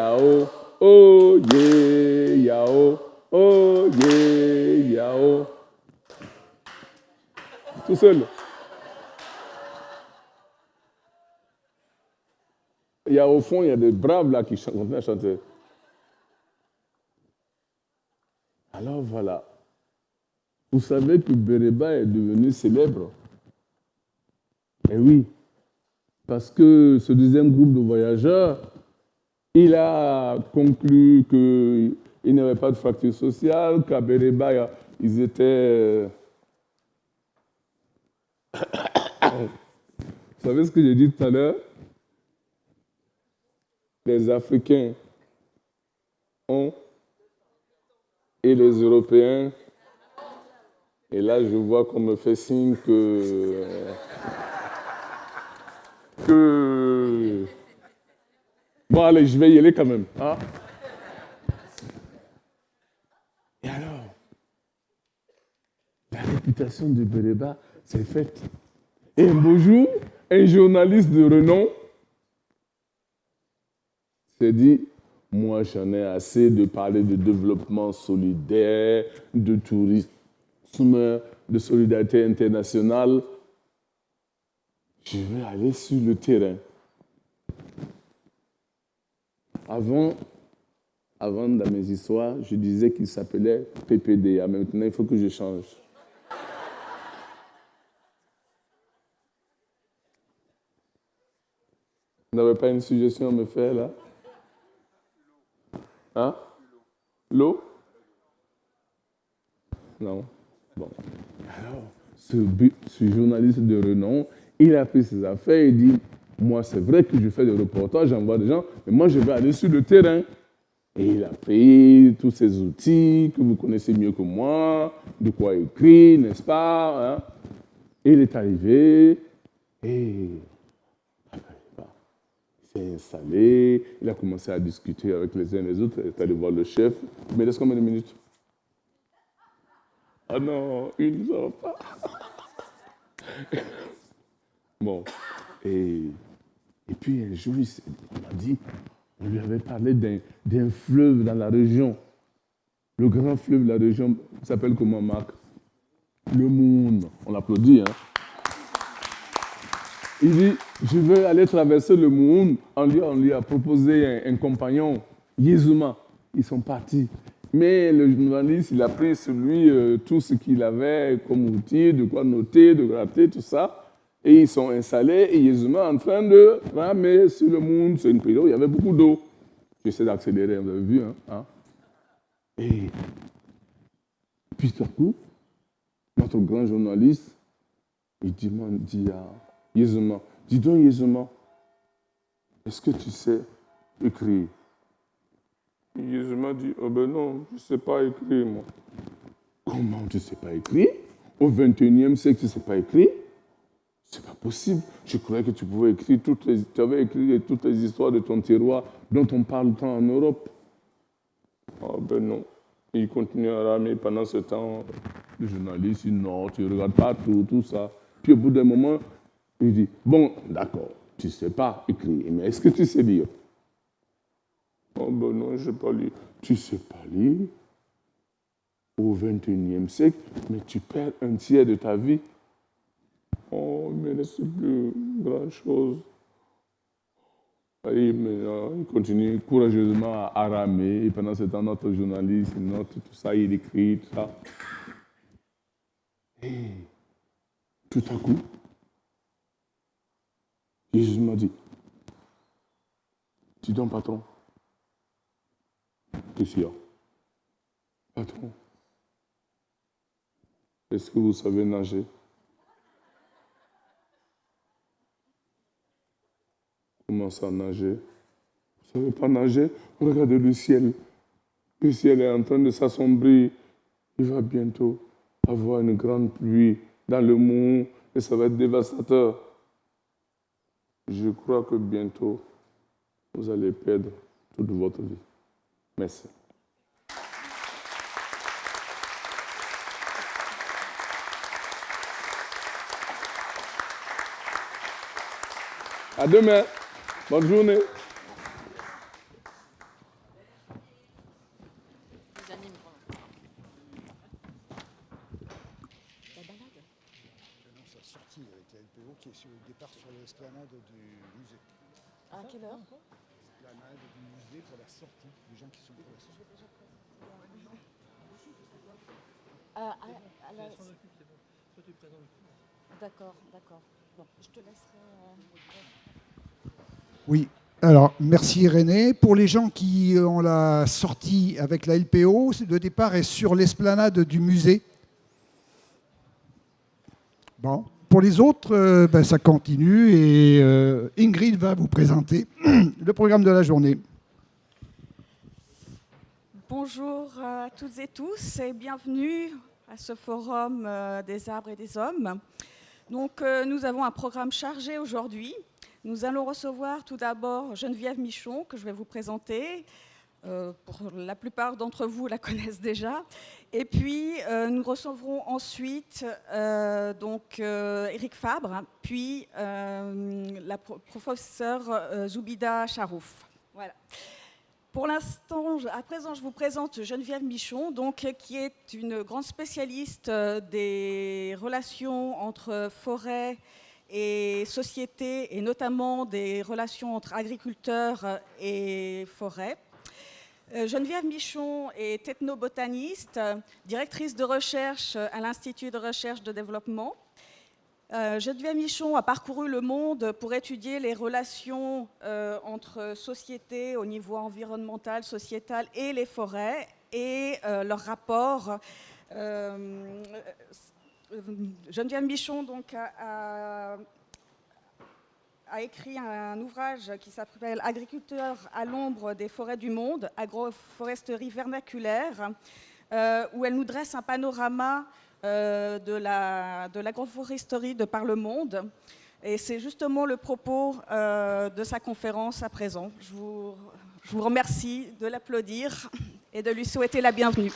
yao, oh yeah, yao, oh yeah, yao. Tout seul. Il y a au fond, il y a des braves là qui continuent à chanter. Alors voilà. Vous savez que Béréba est devenu célèbre. Eh oui. Parce que ce deuxième groupe de voyageurs, il a conclu qu'il n'y avait pas de fracture sociale, qu'à Béréba, ils étaient... Vous savez ce que j'ai dit tout à l'heure? Les Africains ont et les Européens. Et là, je vois qu'on me fait signe que... Bon, allez, je vais y aller quand même. Hein? Et alors, la réputation de Béréba s'est faite. Et un beau jour, un journaliste de renom s'est dit, moi j'en ai assez de parler de développement solidaire, de tourisme, de solidarité internationale. Je vais aller sur le terrain. Avant dans mes histoires, je disais qu'il s'appelait PPDA. Maintenant, il faut que je change. Vous n'avez pas une suggestion à me faire là? Hein? L'eau? Non. Bon. Alors, ce journaliste de renom, il a pris ses affaires et dit, moi c'est vrai que je fais des reportages, j'envoie des gens, mais moi je vais aller sur le terrain. Et il a pris tous ces outils que vous connaissez mieux que moi, de quoi écrire, n'est-ce pas? Hein? Et il est arrivé et il s'est installé, il a commencé à discuter avec les uns et les autres, il est allé voir le chef. Mais laisse combien de minutes? Ah non, une heure pas. Bon, et puis un jour, il m'a dit, on lui avait parlé d'un fleuve dans la région. Le grand fleuve de la région s'appelle comment, Marc? Le Moon. On l'applaudit, hein? Il dit, je veux aller traverser le Moon. On lui a proposé un compagnon, Yezuma. Ils sont partis. Mais le journaliste, il a pris sur lui tout ce qu'il avait comme outil, de quoi noter, de gratter, tout ça. Et ils sont installés et Yezuma est en train de ramer sur le Moon. C'est une période où il y avait beaucoup d'eau. J'essaie d'accélérer, vous avez vu, hein? Et puis tout à coup, notre grand journaliste, il dit à Yezuma, dis donc Yezuma, est-ce que tu sais écrire? Yezuma dit, oh ben non, je ne sais pas écrire, moi. Comment tu ne sais pas écrire? Au 21e siècle, tu ne sais pas écrire? C'est pas possible. Je croyais que tu pouvais écrire tu avais écrit toutes les histoires de ton terroir dont on parle tant en Europe. Oh ben non. Il continue à ramer pendant ce temps. Le journaliste, il note, il regarde partout, tout ça. Puis au bout d'un moment, il dit, bon, d'accord, tu ne sais pas écrire, mais est-ce que tu sais lire? Oh ben non, je ne sais pas lire. Tu ne sais pas lire au 21e siècle, mais tu perds un tiers de ta vie. Oh, mais ne reste plus grand-chose. Et maintenant, il continue courageusement à ramer. Et pendant ce temps, notre journaliste, il note tout ça, il écrit, tout ça. Et tout à coup, Jésus m'a dit, dis donc, patron, qu'est-ce qu'il y a? Patron, est-ce que vous savez nager? Comment ça, nager? Vous ne savez pas nager? Regardez le ciel. Le ciel est en train de s'assombrir. Il va bientôt avoir une grande pluie dans le monde et ça va être dévastateur. Je crois que bientôt, vous allez perdre toute votre vie. Merci. À demain. Bonne journée. l'esplanade du musée. À quelle heure? L'esplanade du musée pour la sortie, les gens qui sont pour la sortie. D'accord, d'accord. Bon, je te laisserai. Oui, alors merci René. Pour les gens qui ont la sortie avec la LPO, le départ est sur l'esplanade du musée. Bon, pour les autres, ça continue et Ingrid va vous présenter le programme de la journée. Bonjour à toutes et tous et bienvenue à ce forum des arbres et des hommes. Donc, nous avons un programme chargé aujourd'hui. Nous allons recevoir tout d'abord Geneviève Michon, que je vais vous présenter. Pour la plupart d'entre vous la connaissent déjà. Et puis, nous recevrons ensuite Éric Fabre, puis la professeure Zoubida Charouf. Voilà. Pour l'instant, à présent, je vous présente Geneviève Michon, qui est une grande spécialiste des relations entre forêt et société, et notamment des relations entre agriculteurs et forêt. Geneviève Michon est ethnobotaniste, directrice de recherche à l'Institut de recherche de développement. Geneviève Michon a parcouru le monde pour étudier les relations entre sociétés au niveau environnemental, sociétal et les forêts et leur rapport. Geneviève Michon a écrit un ouvrage qui s'appelle « Agriculteurs à l'ombre des forêts du monde, agroforesterie vernaculaire », où elle nous dresse un panorama de l'agroforesterie de par le monde. Et c'est justement le propos de sa conférence à présent. Je vous remercie de l'applaudir et de lui souhaiter la bienvenue.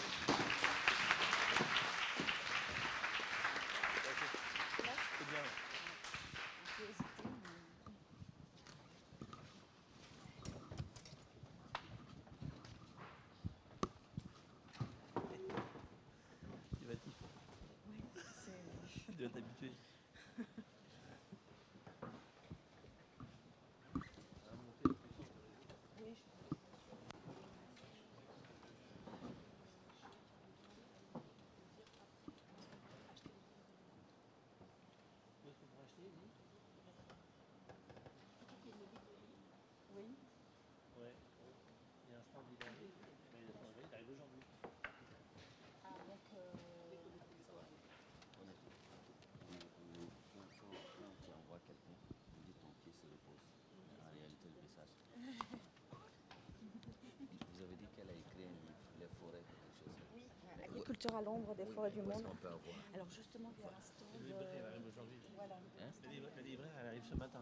Agriculture à l'ombre des forêts du monde. Alors justement, il y a un stand. La libraire arrive aujourd'hui. Voilà. La libraire, elle arrive ce matin.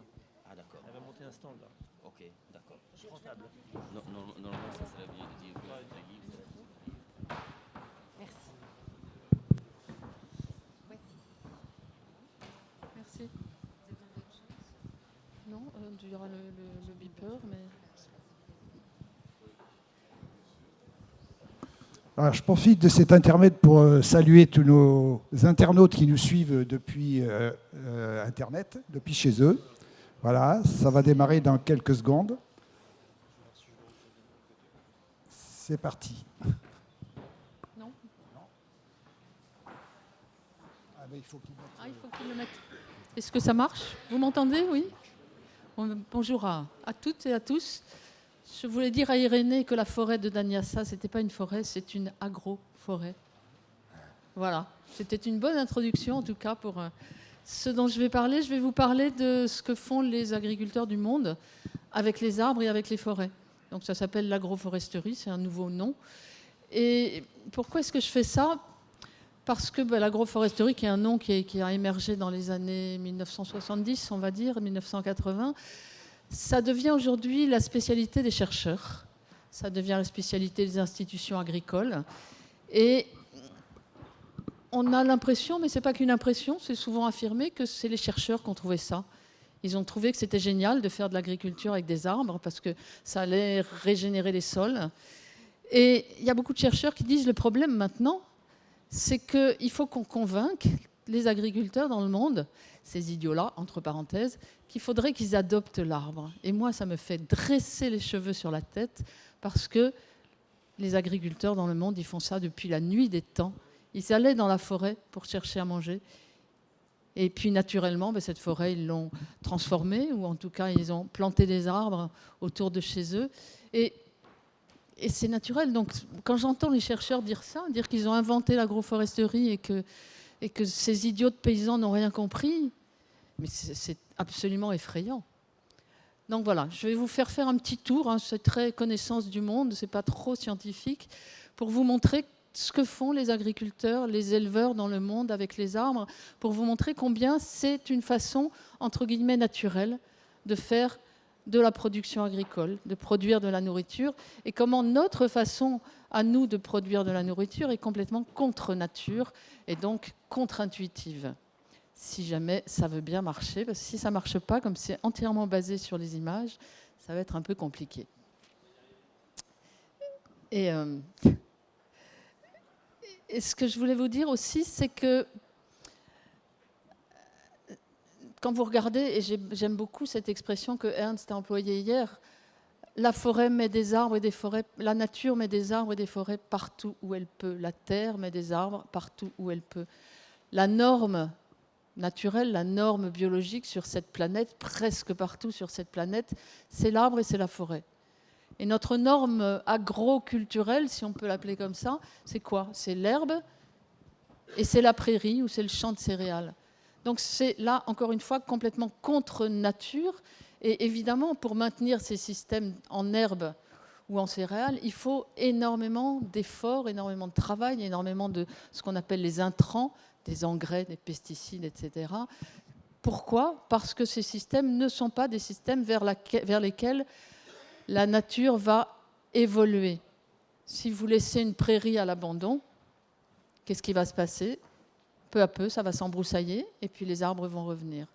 Ah d'accord. Elle va monter un stand là. Ok, d'accord. Rentable. Normalement, ça serait bien de dire les livres. Merci. Merci. Non, il y aura le beeper, mais... Alors, je profite de cet intermède pour saluer tous nos internautes qui nous suivent depuis Internet, depuis chez eux. Voilà, ça va démarrer dans quelques secondes. C'est parti. Non. Ah, mais il faut qu'il le mette. Est-ce que ça marche? Vous m'entendez? Oui. Bonjour à toutes et à tous. Je voulais dire à Irénée que la forêt de Danyassa, ce n'était pas une forêt, c'est une agroforêt. Voilà, c'était une bonne introduction en tout cas pour ce dont je vais parler. Je vais vous parler de ce que font les agriculteurs du monde avec les arbres et avec les forêts. Donc ça s'appelle l'agroforesterie, c'est un nouveau nom. Et pourquoi est-ce que je fais ça? Parce que l'agroforesterie, qui est un nom qui a émergé dans les années 1970, on va dire, 1980, ça devient aujourd'hui la spécialité des chercheurs, ça devient la spécialité des institutions agricoles. Et on a l'impression, mais ce n'est pas qu'une impression, c'est souvent affirmé que c'est les chercheurs qui ont trouvé ça. Ils ont trouvé que c'était génial de faire de l'agriculture avec des arbres parce que ça allait régénérer les sols. Et il y a beaucoup de chercheurs qui disent le problème maintenant, c'est qu'il faut qu'on convainque les agriculteurs dans le monde, ces idiots-là, entre parenthèses, qu'il faudrait qu'ils adoptent l'arbre. Et moi, ça me fait dresser les cheveux sur la tête parce que les agriculteurs dans le monde, ils font ça depuis la nuit des temps. Ils allaient dans la forêt pour chercher à manger. Et puis, naturellement, cette forêt, ils l'ont transformée, ou en tout cas, ils ont planté des arbres autour de chez eux. Et c'est naturel. Donc, quand j'entends les chercheurs dire ça, dire qu'ils ont inventé l'agroforesterie et que ces idiots de paysans n'ont rien compris, mais c'est absolument effrayant. Donc voilà, je vais vous faire un petit tour, c'est très connaissance du monde, c'est pas trop scientifique, pour vous montrer ce que font les agriculteurs, les éleveurs dans le monde avec les arbres, pour vous montrer combien c'est une façon, entre guillemets, naturelle de faire de la production agricole, de produire de la nourriture, et comment notre façon à nous de produire de la nourriture est complètement contre nature et donc contre-intuitive. Si jamais ça veut bien marcher, parce que si ça ne marche pas, comme c'est entièrement basé sur les images, ça va être un peu compliqué. Et ce que je voulais vous dire aussi, c'est que quand vous regardez, et j'aime beaucoup cette expression que Ernst a employée hier, la forêt met des arbres et des forêts, la nature met des arbres et des forêts partout où elle peut, la terre met des arbres partout où elle peut. La norme naturelle, la norme biologique sur cette planète, presque partout sur cette planète, c'est l'arbre et c'est la forêt. Et notre norme agroculturelle, si on peut l'appeler comme ça, c'est quoi? C'est l'herbe et c'est la prairie ou c'est le champ de céréales. Donc c'est là, encore une fois, complètement contre nature. Et évidemment, pour maintenir ces systèmes en herbe ou en céréales, il faut énormément d'efforts, énormément de travail, énormément de ce qu'on appelle les intrants, des engrais, des pesticides, etc. Pourquoi? Parce que ces systèmes ne sont pas des systèmes vers lesquels la nature va évoluer. Si vous laissez une prairie à l'abandon, qu'est-ce qui va se passer? Peu à peu, ça va s'embroussailler et puis les arbres vont revenir.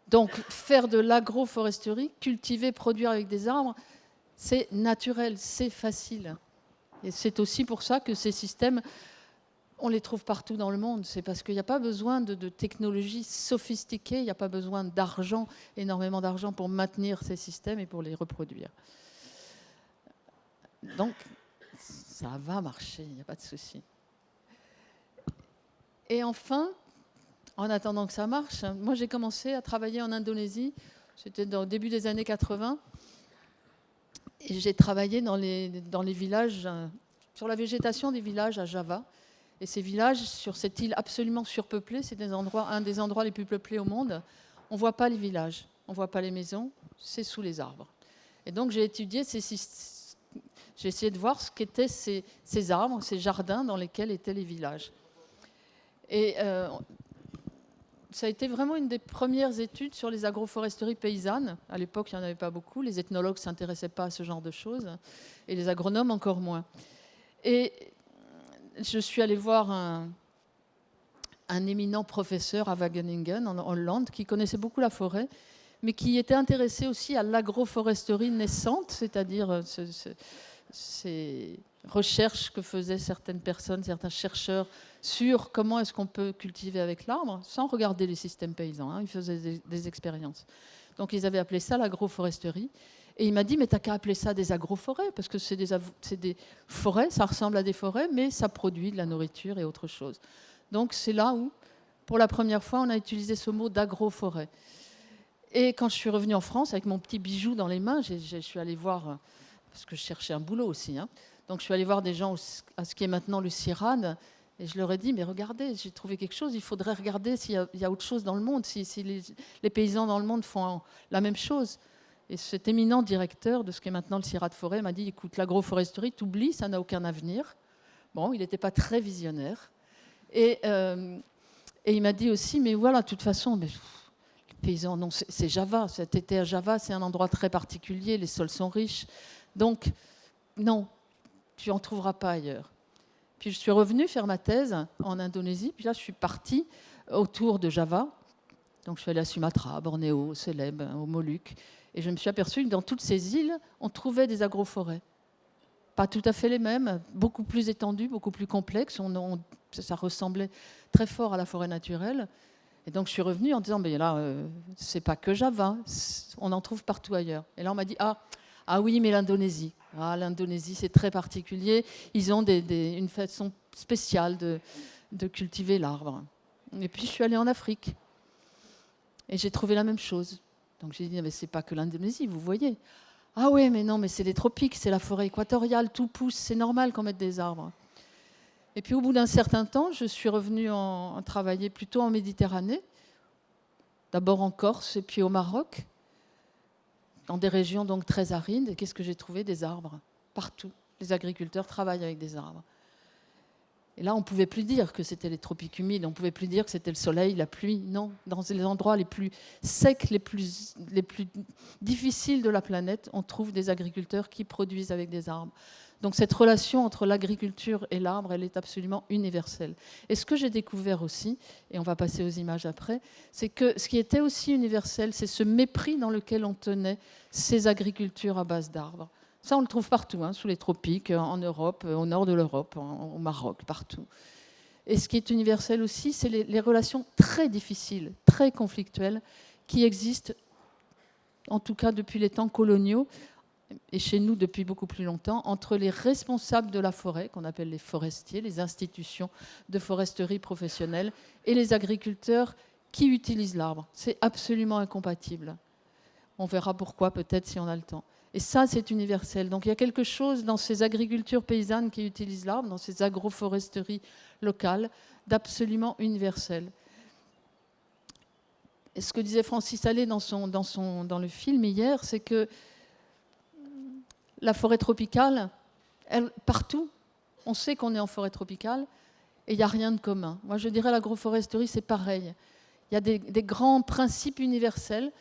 Donc, faire de l'agroforesterie, cultiver, produire avec des arbres, c'est naturel, c'est facile. Et c'est aussi pour ça que ces systèmes, on les trouve partout dans le monde. C'est parce qu'il n'y a pas besoin de technologies sophistiquées, il n'y a pas besoin d'argent, énormément d'argent pour maintenir ces systèmes et pour les reproduire. Donc, ça va marcher, il n'y a pas de souci. Et enfin, en attendant que ça marche, moi j'ai commencé à travailler en Indonésie, c'était au début des années 80, et j'ai travaillé dans les villages, sur la végétation des villages à Java. Et ces villages, sur cette île absolument surpeuplée, c'est un des endroits les plus peuplés au monde, on ne voit pas les villages, on ne voit pas les maisons, c'est sous les arbres. Et donc j'ai étudié j'ai essayé de voir ce qu'étaient ces arbres, ces jardins dans lesquels étaient les villages. Et ça a été vraiment une des premières études sur les agroforesteries paysannes. À l'époque, il n'y en avait pas beaucoup. Les ethnologues ne s'intéressaient pas à ce genre de choses, et les agronomes encore moins. Et je suis allée voir un éminent professeur à Wageningen, en Hollande, qui connaissait beaucoup la forêt, mais qui était intéressé aussi à l'agroforesterie naissante, c'est-à-dire ces recherches que faisaient certaines personnes, certains chercheurs, sur comment est-ce qu'on peut cultiver avec l'arbre, sans regarder les systèmes paysans. Ils faisaient des expériences. Donc ils avaient appelé ça l'agroforesterie. Et il m'a dit, mais t'as qu'à appeler ça des agroforêts, parce que c'est des forêts, ça ressemble à des forêts, mais ça produit de la nourriture et autre chose. Donc c'est là où, pour la première fois, on a utilisé ce mot d'agroforêt. Et quand je suis revenue en France, avec mon petit bijou dans les mains, je suis allée voir, parce que je cherchais un boulot aussi, donc je suis allée voir des gens à ce qui est maintenant le CIRAD, et je leur ai dit, mais regardez, j'ai trouvé quelque chose, il faudrait regarder s'il y a autre chose dans le monde, si les paysans dans le monde font la même chose. Et cet éminent directeur de ce qui est maintenant le CIRAD Forêt m'a dit, écoute, l'agroforesterie, t'oublies, ça n'a aucun avenir. Bon, il n'était pas très visionnaire. Et il m'a dit aussi, mais voilà, de toute façon, les paysans, non, c'est Java, cet été à Java, c'est un endroit très particulier, les sols sont riches. Donc, non, tu n'en trouveras pas ailleurs. Puis je suis revenue faire ma thèse en Indonésie, puis là je suis partie autour de Java. Donc je suis allée à Sumatra, à Bornéo, au Célèbes, aux Moluques, et je me suis aperçue que dans toutes ces îles, on trouvait des agroforêts. Pas tout à fait les mêmes, beaucoup plus étendues, beaucoup plus complexes. On ça ressemblait très fort à la forêt naturelle. Et donc je suis revenue en disant, mais là, c'est pas que Java, on en trouve partout ailleurs. Et là on m'a dit, ah oui, mais l'Indonésie. Ah, l'Indonésie, c'est très particulier. Ils ont une façon spéciale de cultiver l'arbre. Et puis je suis allée en Afrique. Et j'ai trouvé la même chose. Donc j'ai dit, mais c'est pas que l'Indonésie, vous voyez. Ah oui, mais non, mais c'est les tropiques, c'est la forêt équatoriale, tout pousse, c'est normal qu'on mette des arbres. Et puis au bout d'un certain temps, je suis revenue travailler plutôt en Méditerranée, d'abord en Corse et puis au Maroc, dans des régions donc très arides. Et qu'est-ce que j'ai trouvé? Des arbres, partout. Les agriculteurs travaillent avec des arbres. Et là, on ne pouvait plus dire que c'était les tropiques humides, on ne pouvait plus dire que c'était le soleil, la pluie. Non, dans les endroits les plus secs, les plus difficiles de la planète, on trouve des agriculteurs qui produisent avec des arbres. Donc cette relation entre l'agriculture et l'arbre, elle est absolument universelle. Et ce que j'ai découvert aussi, et on va passer aux images après, c'est que ce qui était aussi universel, c'est ce mépris dans lequel on tenait ces agricultures à base d'arbres. Ça, on le trouve partout, sous les tropiques, en Europe, au nord de l'Europe, au Maroc, partout. Et ce qui est universel aussi, c'est les relations très difficiles, très conflictuelles, qui existent, en tout cas depuis les temps coloniaux, et chez nous depuis beaucoup plus longtemps, entre les responsables de la forêt, qu'on appelle les forestiers, les institutions de foresterie professionnelle, et les agriculteurs qui utilisent l'arbre. C'est absolument incompatible. On verra pourquoi, peut-être, si on a le temps. Et ça, c'est universel. Donc il y a quelque chose dans ces agricultures paysannes qui utilisent l'arbre, dans ces agroforesteries locales, d'absolument universel. Et ce que disait Francis Allais dans le film hier, c'est que la forêt tropicale, partout, on sait qu'on est en forêt tropicale et il n'y a rien de commun. Moi, je dirais l'agroforesterie, c'est pareil. Il y a des grands principes universels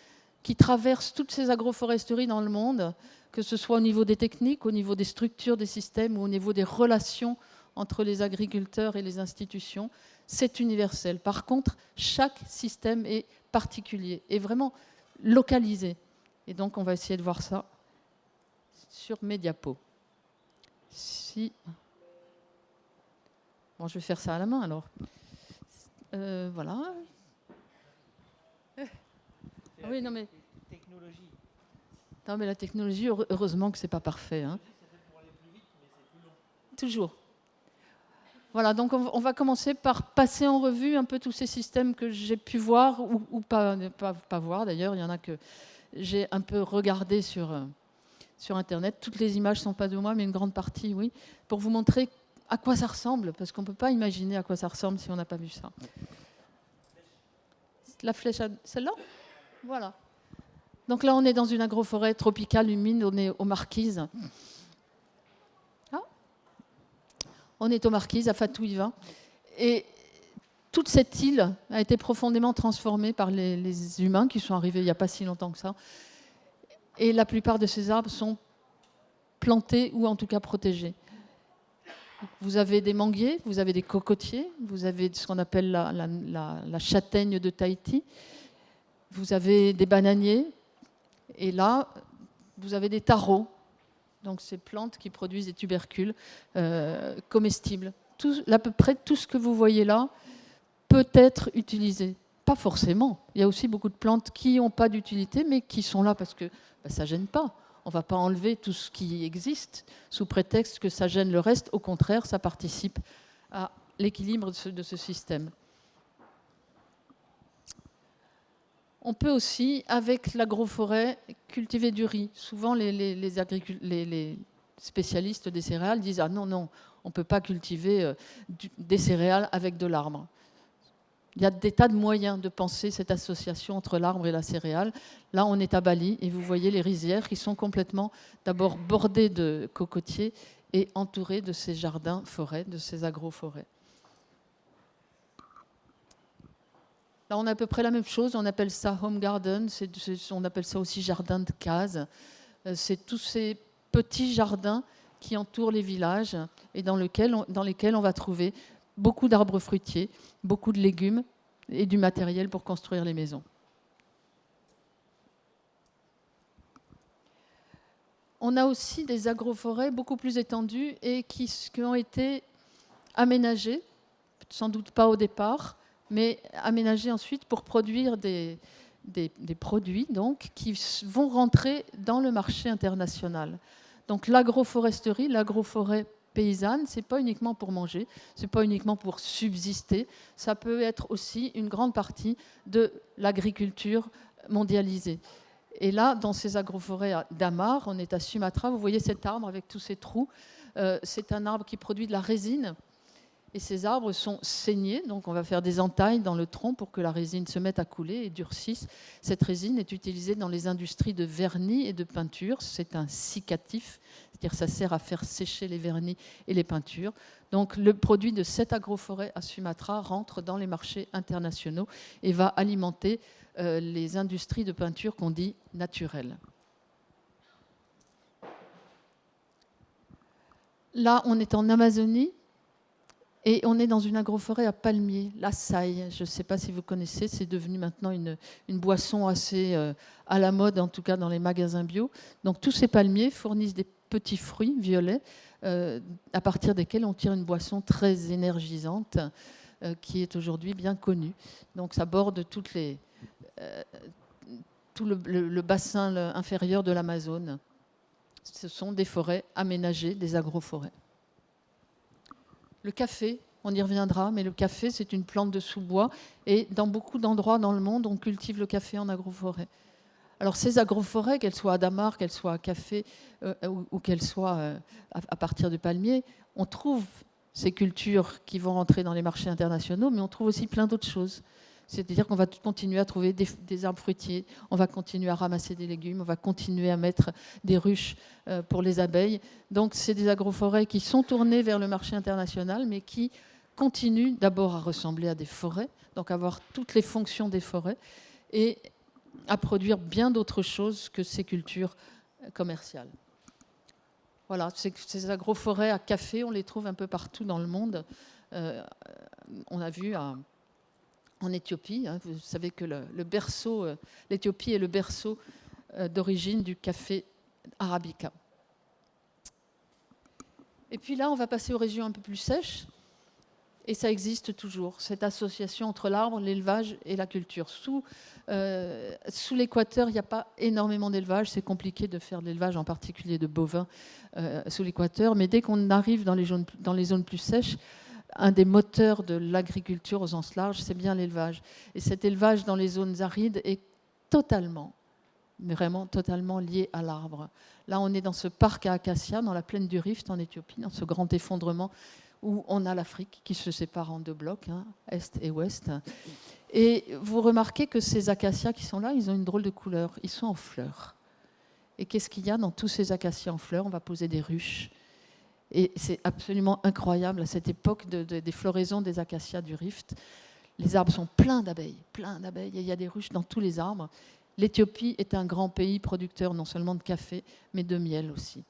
qui traversent toutes ces agroforesteries dans le monde, que ce soit au niveau des techniques, au niveau des structures des systèmes ou au niveau des relations entre les agriculteurs et les institutions. C'est universel. Par contre, chaque système est particulier et vraiment localisé. Et donc, on va essayer de voir ça sur mes diapos. Bon, je vais faire ça à la main alors. Voilà. Oui, non mais la technologie, heureusement que c'est pas parfait. Toujours. Voilà, donc on va commencer par passer en revue un peu tous ces systèmes que j'ai pu voir ou pas voir. D'ailleurs, il y en a que j'ai un peu regardé sur Internet. Toutes les images ne sont pas de moi, mais une grande partie, oui, pour vous montrer à quoi ça ressemble, parce qu'on ne peut pas imaginer à quoi ça ressemble si on n'a pas vu ça. La flèche, celle-là ? Voilà. Donc là, on est dans une agroforêt tropicale humide, on est aux Marquises. On est aux Marquises, à Fatou-Iva. Et toute cette île a été profondément transformée par les humains qui sont arrivés il n'y a pas si longtemps que ça. Et la plupart de ces arbres sont plantés ou en tout cas protégés. Vous avez des manguiers, vous avez des cocotiers, vous avez ce qu'on appelle la châtaigne de Tahiti, vous avez des bananiers, et là, vous avez des taros. Donc ces plantes qui produisent des tubercules comestibles. À peu près tout ce que vous voyez là peut être utilisé. Pas forcément. Il y a aussi beaucoup de plantes qui n'ont pas d'utilité, mais qui sont là parce que ça ne gêne pas. On ne va pas enlever tout ce qui existe sous prétexte que ça gêne le reste. Au contraire, ça participe à l'équilibre de ce système. On peut aussi, avec l'agroforêt, cultiver du riz. Souvent, les spécialistes des céréales disent « Ah non, on ne peut pas cultiver des céréales avec de l'arbre ». Il y a des tas de moyens de penser cette association entre l'arbre et la céréale. Là, on est à Bali et vous voyez les rizières qui sont complètement d'abord bordées de cocotiers et entourées de ces jardins-forêts, de ces agroforêts. Là, on a à peu près la même chose. On appelle ça home garden. On appelle ça aussi jardin de cases. C'est tous ces petits jardins qui entourent les villages et dans lesquels on va trouver beaucoup d'arbres fruitiers, beaucoup de légumes et du matériel pour construire les maisons. On a aussi des agroforêts beaucoup plus étendues et qui ont été aménagées sans doute pas au départ, mais aménagées ensuite pour produire des produits donc, qui vont rentrer dans le marché international. Donc l'agroforesterie, l'agroforêt paysanne, ce n'est pas uniquement pour manger, ce n'est pas uniquement pour subsister, ça peut être aussi une grande partie de l'agriculture mondialisée. Et là, dans ces agroforêts d'Amar, on est à Sumatra, vous voyez cet arbre avec tous ces trous, c'est un arbre qui produit de la résine. Et ces arbres sont saignés, donc on va faire des entailles dans le tronc pour que la résine se mette à couler et durcisse. Cette résine est utilisée dans les industries de vernis et de peinture. C'est un cicatif, c'est-à-dire ça sert à faire sécher les vernis et les peintures. Donc le produit de cette agroforêt à Sumatra rentre dans les marchés internationaux et va alimenter les industries de peinture qu'on dit naturelles. Là, on est en Amazonie. Et on est dans une agroforêt à palmiers, la saille. Je ne sais pas si vous connaissez, c'est devenu maintenant une boisson assez à la mode, en tout cas dans les magasins bio. Donc tous ces palmiers fournissent des petits fruits violets à partir desquels on tire une boisson très énergisante qui est aujourd'hui bien connue. Donc ça borde tout le bassin inférieur de l'Amazone. Ce sont des forêts aménagées, des agroforêts. Le café, on y reviendra, mais le café, c'est une plante de sous-bois. Et dans beaucoup d'endroits dans le monde, on cultive le café en agroforêt. Alors ces agroforêts, qu'elles soient à Damar, qu'elles soient à café ou qu'elles soient à partir de palmiers, on trouve ces cultures qui vont rentrer dans les marchés internationaux, mais on trouve aussi plein d'autres choses. C'est-à-dire qu'on va continuer à trouver des arbres fruitiers, on va continuer à ramasser des légumes, on va continuer à mettre des ruches pour les abeilles. Donc c'est des agroforêts qui sont tournés vers le marché international, mais qui continuent d'abord à ressembler à des forêts, donc avoir toutes les fonctions des forêts, et à produire bien d'autres choses que ces cultures commerciales. Voilà, ces agroforêts à café, on les trouve un peu partout dans le monde. On a vu en Éthiopie, hein, vous savez que l'Éthiopie est le berceau d'origine du café arabica. Et puis là, on va passer aux régions un peu plus sèches, et ça existe toujours, cette association entre l'arbre, l'élevage et la culture. Sous l'équateur, il n'y a pas énormément d'élevage, c'est compliqué de faire de l'élevage, en particulier de bovins, sous l'équateur, mais dès qu'on arrive dans les zones plus sèches, un des moteurs de l'agriculture au sens large, c'est bien l'élevage. Et cet élevage dans les zones arides est totalement, vraiment totalement lié à l'arbre. Là, on est dans ce parc à acacias, dans la plaine du Rift en Éthiopie, dans ce grand effondrement où on a l'Afrique qui se sépare en deux blocs, hein, est et ouest. Et vous remarquez que ces acacias qui sont là, ils ont une drôle de couleur. Ils sont en fleurs. Et qu'est-ce qu'il y a dans tous ces acacias en fleurs ? On va poser des ruches. Et c'est absolument incroyable à cette époque des floraisons des acacias du Rift. Les arbres sont pleins d'abeilles, et il y a des ruches dans tous les arbres. L'Éthiopie est un grand pays producteur non seulement de café, mais de miel aussi.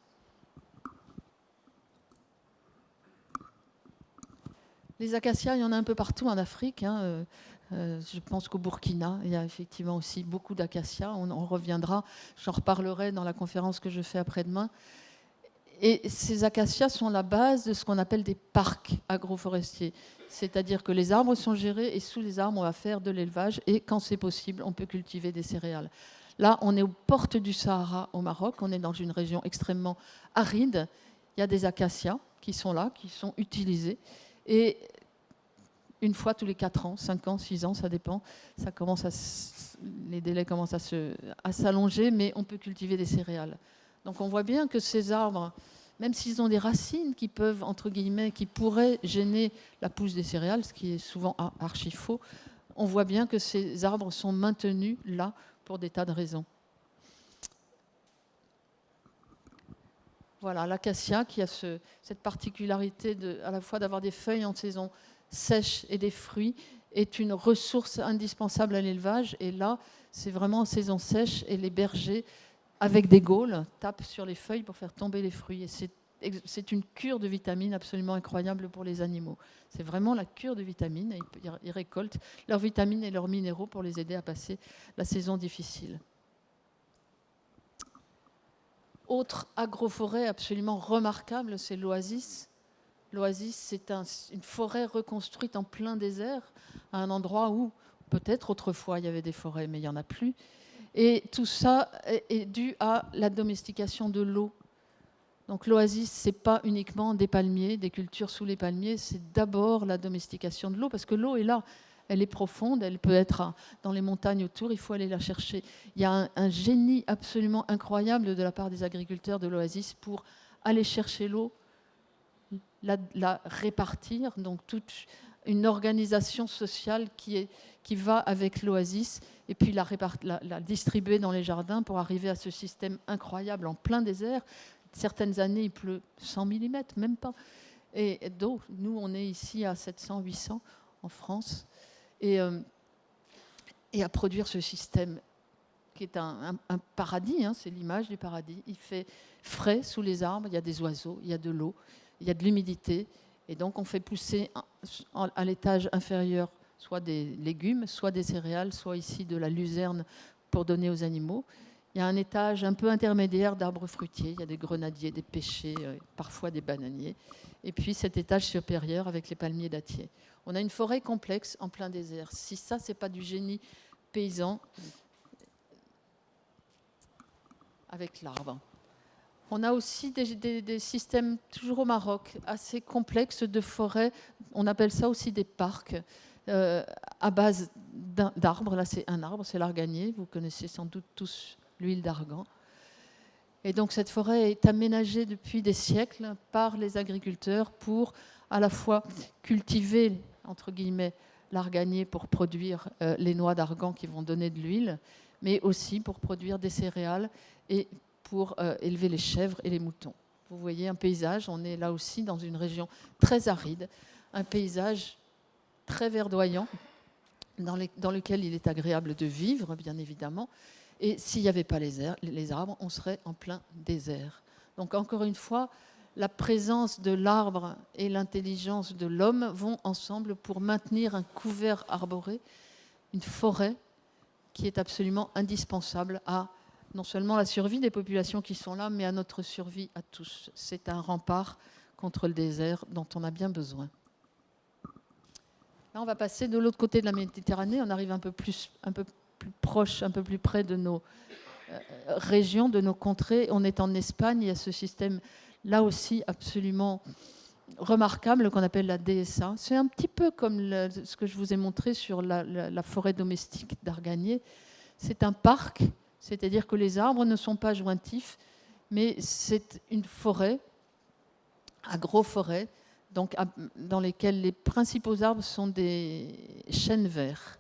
Les acacias, il y en a un peu partout en Afrique. Hein. Je pense qu'au Burkina, il y a effectivement aussi beaucoup d'acacias. On reviendra, j'en reparlerai dans la conférence que je fais après-demain. Et ces acacias sont la base de ce qu'on appelle des parcs agroforestiers. C'est-à-dire que les arbres sont gérés et sous les arbres, on va faire de l'élevage et quand c'est possible, on peut cultiver des céréales. Là, on est aux portes du Sahara au Maroc, on est dans une région extrêmement aride. Il y a des acacias qui sont là, qui sont utilisés. Et une fois tous les 4 ans, 5 ans, 6 ans, ça dépend, les délais commencent à s'allonger, mais on peut cultiver des céréales. Donc on voit bien que ces arbres, même s'ils ont des racines qui peuvent, entre guillemets, qui pourraient gêner la pousse des céréales, ce qui est souvent archi faux, on voit bien que ces arbres sont maintenus là pour des tas de raisons. Voilà, l'acacia qui a cette particularité à la fois d'avoir des feuilles en saison sèche et des fruits, est une ressource indispensable à l'élevage. Et là, c'est vraiment en saison sèche et les bergers avec des gaules, tapent sur les feuilles pour faire tomber les fruits. Et c'est une cure de vitamines absolument incroyable pour les animaux. C'est vraiment la cure de vitamines. Ils récoltent leurs vitamines et leurs minéraux pour les aider à passer la saison difficile. Autre agroforêt absolument remarquable, c'est l'Oasis L'oasis, c'est une forêt reconstruite en plein désert, à un endroit où peut-être autrefois il y avait des forêts, mais il n'y en a plus. Et tout ça est dû à la domestication de l'eau. Donc l'oasis, ce n'est pas uniquement des palmiers, des cultures sous les palmiers, c'est d'abord la domestication de l'eau, parce que l'eau est là, elle est profonde, elle peut être dans les montagnes autour, il faut aller la chercher. Il y a un génie absolument incroyable de la part des agriculteurs de l'oasis pour aller chercher l'eau, la répartir, donc toute une organisation sociale qui va avec l'oasis, et puis la distribuer dans les jardins pour arriver à ce système incroyable en plein désert. Certaines années, il pleut 100 mm, même pas. Et d'eau, nous, on est ici à 700, 800 en France. Et à produire ce système qui est un paradis, hein, c'est l'image du paradis. Il fait frais sous les arbres, il y a des oiseaux, il y a de l'eau, il y a de l'humidité. Et donc, on fait pousser à l'étage inférieur soit des légumes, soit des céréales, soit ici de la luzerne pour donner aux animaux. Il y a un étage un peu intermédiaire d'arbres fruitiers. Il y a des grenadiers, des pêchers, parfois des bananiers. Et puis cet étage supérieur avec les palmiers dattiers. On a une forêt complexe en plein désert. Si ça, ce n'est pas du génie paysan avec l'arbre. On a aussi des systèmes, toujours au Maroc, assez complexes de forêts. On appelle ça aussi des parcs à base d'arbres. Là, c'est un arbre, c'est l'arganier. Vous connaissez sans doute tous l'huile d'argan. Et donc cette forêt est aménagée depuis des siècles par les agriculteurs pour à la fois cultiver, entre guillemets, l'arganier pour produire les noix d'argan qui vont donner de l'huile, mais aussi pour produire des céréales et pour élever les chèvres et les moutons. Vous voyez un paysage, on est là aussi dans une région très aride, un paysage très verdoyant dans lequel il est agréable de vivre, bien évidemment. Et s'il n'y avait pas les arbres, on serait en plein désert. Donc encore une fois, la présence de l'arbre et l'intelligence de l'homme vont ensemble pour maintenir un couvert arboré, une forêt qui est absolument indispensable à non seulement la survie des populations qui sont là, mais à notre survie à tous. C'est un rempart contre le désert dont on a bien besoin. Là, on va passer de l'autre côté de la Méditerranée. On arrive un peu plus proche, un peu plus près de nos régions, de nos contrées. On est en Espagne. Il y a ce système, là aussi, absolument remarquable qu'on appelle la DSA. C'est un petit peu comme ce que je vous ai montré sur la forêt domestique d'Arganier. C'est un parc, c'est-à-dire que les arbres ne sont pas jointifs, mais c'est une forêt, agroforêt, donc dans lesquelles les principaux arbres sont des chênes verts.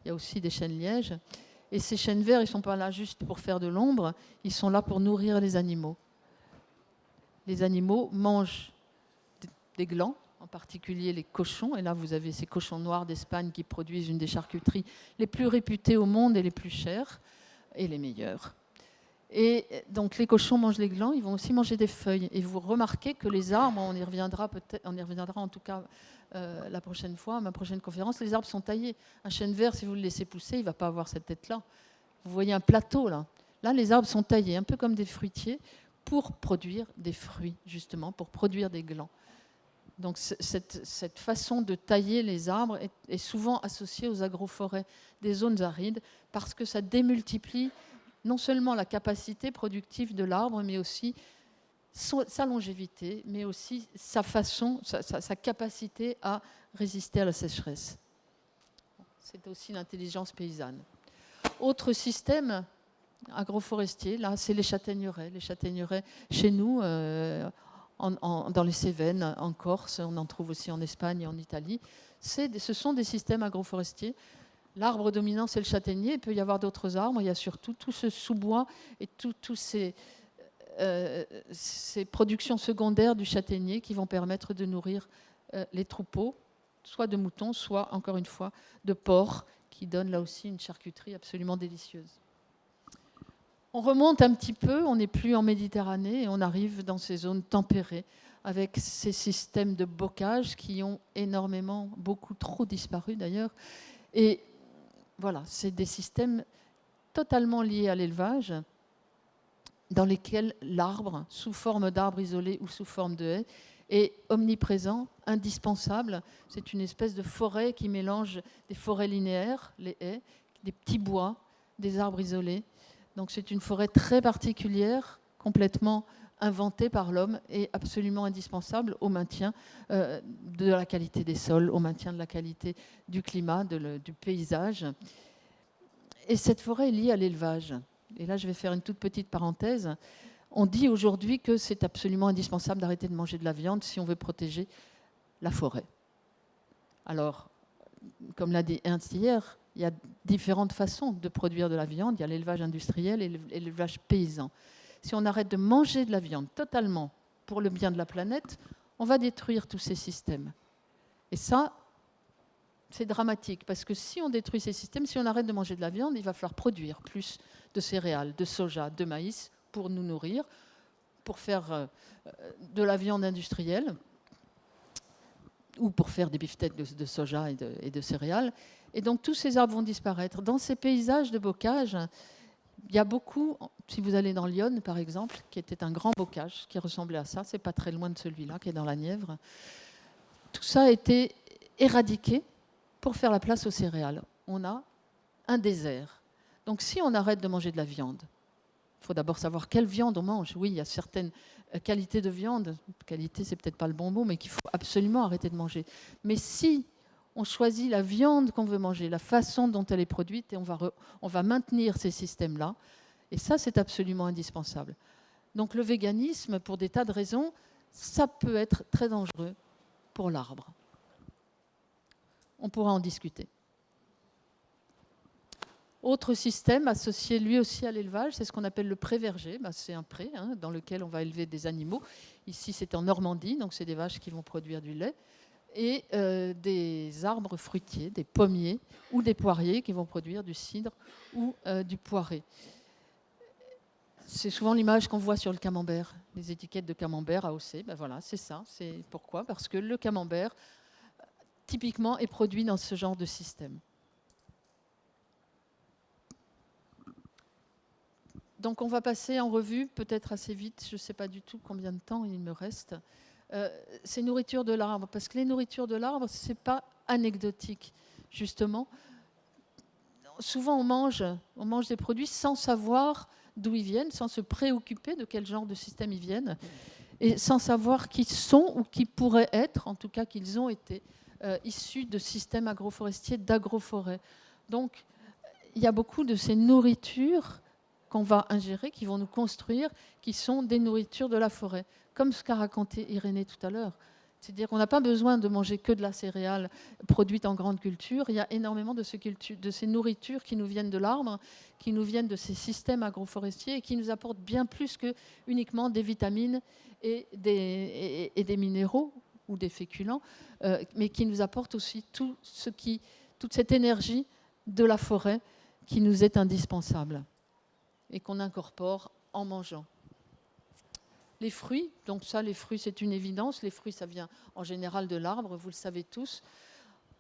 Il y a aussi des chênes lièges. Et ces chênes verts, ils ne sont pas là juste pour faire de l'ombre, ils sont là pour nourrir les animaux. Les animaux mangent des glands, en particulier les cochons. Et là, vous avez ces cochons noirs d'Espagne qui produisent une des charcuteries les plus réputées au monde et les plus chères et les meilleures. Et donc les cochons mangent les glands, ils vont aussi manger des feuilles. Et vous remarquez que les arbres, on y reviendra en tout cas la prochaine fois, à ma prochaine conférence, les arbres sont taillés. Un chêne vert, si vous le laissez pousser, il ne va pas avoir cette tête-là. Vous voyez un plateau là. Là, les arbres sont taillés, un peu comme des fruitiers, pour produire des fruits, justement, pour produire des glands. Donc cette façon de tailler les arbres est souvent associée aux agroforêts des zones arides parce que ça démultiplie non seulement la capacité productive de l'arbre, mais aussi sa longévité, mais aussi sa capacité à résister à la sécheresse. C'est aussi l'intelligence paysanne. Autre système agroforestier, là, c'est les châtaigneraies. Les châtaigneraies, chez nous, dans les Cévennes, en Corse, on en trouve aussi en Espagne et en Italie. Ce sont des systèmes agroforestiers. L'arbre dominant, c'est le châtaignier. Il peut y avoir d'autres arbres. Il y a surtout tout ce sous-bois et tous ces productions secondaires du châtaignier qui vont permettre de nourrir les troupeaux, soit de moutons, soit, encore une fois, de porcs, qui donnent là aussi une charcuterie absolument délicieuse. On remonte un petit peu, on n'est plus en Méditerranée et on arrive dans ces zones tempérées avec ces systèmes de bocage qui ont beaucoup trop disparu d'ailleurs. Et voilà, c'est des systèmes totalement liés à l'élevage dans lesquels l'arbre, sous forme d'arbre isolé ou sous forme de haie, est omniprésent, indispensable. C'est une espèce de forêt qui mélange des forêts linéaires, les haies, des petits bois, des arbres isolés. Donc c'est une forêt très particulière, complètement inventée par l'homme et absolument indispensable au maintien de la qualité des sols, au maintien de la qualité du climat, du paysage. Et cette forêt est liée à l'élevage. Et là, je vais faire une toute petite parenthèse. On dit aujourd'hui que c'est absolument indispensable d'arrêter de manger de la viande si on veut protéger la forêt. Alors, comme l'a dit Ernst hier, il y a différentes façons de produire de la viande. Il y a l'élevage industriel et l'élevage paysan. Si on arrête de manger de la viande totalement pour le bien de la planète, on va détruire tous ces systèmes. Et ça, c'est dramatique, parce que si on détruit ces systèmes, si on arrête de manger de la viande, il va falloir produire plus de céréales, de soja, de maïs pour nous nourrir, pour faire de la viande industrielle ou pour faire des beefsteaks de soja et de céréales. Et donc tous ces arbres vont disparaître. Dans ces paysages de bocage, il y a beaucoup, si vous allez dans Lyon par exemple, qui était un grand bocage qui ressemblait à ça, c'est pas très loin de celui-là qui est dans la Nièvre, tout ça a été éradiqué pour faire la place aux céréales. On a un désert. Donc si on arrête de manger de la viande, il faut d'abord savoir quelle viande on mange. Oui, il y a certaines qualités de viande, qualité c'est peut-être pas le bon mot, mais qu'il faut absolument arrêter de manger. Mais si on choisit la viande qu'on veut manger, la façon dont elle est produite, et on va maintenir ces systèmes-là, et ça c'est absolument indispensable. Donc le véganisme, pour des tas de raisons, ça peut être très dangereux pour l'arbre. On pourra en discuter. Autre système associé lui aussi à l'élevage, c'est ce qu'on appelle le pré-verger. C'est un pré dans lequel on va élever des animaux. Ici, c'est en Normandie, donc c'est des vaches qui vont produire du lait. Et des arbres fruitiers, des pommiers ou des poiriers qui vont produire du cidre ou du poiré. C'est souvent l'image qu'on voit sur le camembert, les étiquettes de camembert AOC. Ben voilà, c'est ça. C'est pourquoi ? Parce que le camembert, typiquement, est produit dans ce genre de système. Donc on va passer en revue, peut-être assez vite, je ne sais pas du tout combien de temps il me reste, ces nourritures de l'arbre. Parce que les nourritures de l'arbre, ce n'est pas anecdotique, justement. Souvent on mange des produits sans savoir d'où ils viennent, sans se préoccuper de quel genre de système ils viennent, et sans savoir qui sont ou qui pourraient être, en tout cas qu'ils ont été, issus de systèmes agroforestiers, d'agroforêts. Donc il y a beaucoup de ces nourritures qu'on va ingérer, qui vont nous construire, qui sont des nourritures de la forêt, comme ce qu'a raconté Irénée tout à l'heure. C'est-à-dire qu'on n'a pas besoin de manger que de la céréale produite en grande culture. Il y a énormément de ces nourritures qui nous viennent de l'arbre, qui nous viennent de ces systèmes agroforestiers et qui nous apportent bien plus que uniquement des vitamines et des minéraux ou des féculents, mais qui nous apportent aussi toute cette énergie de la forêt qui nous est indispensable et qu'on incorpore en mangeant. Les fruits, donc ça, les fruits, c'est une évidence. Les fruits, ça vient en général de l'arbre, vous le savez tous.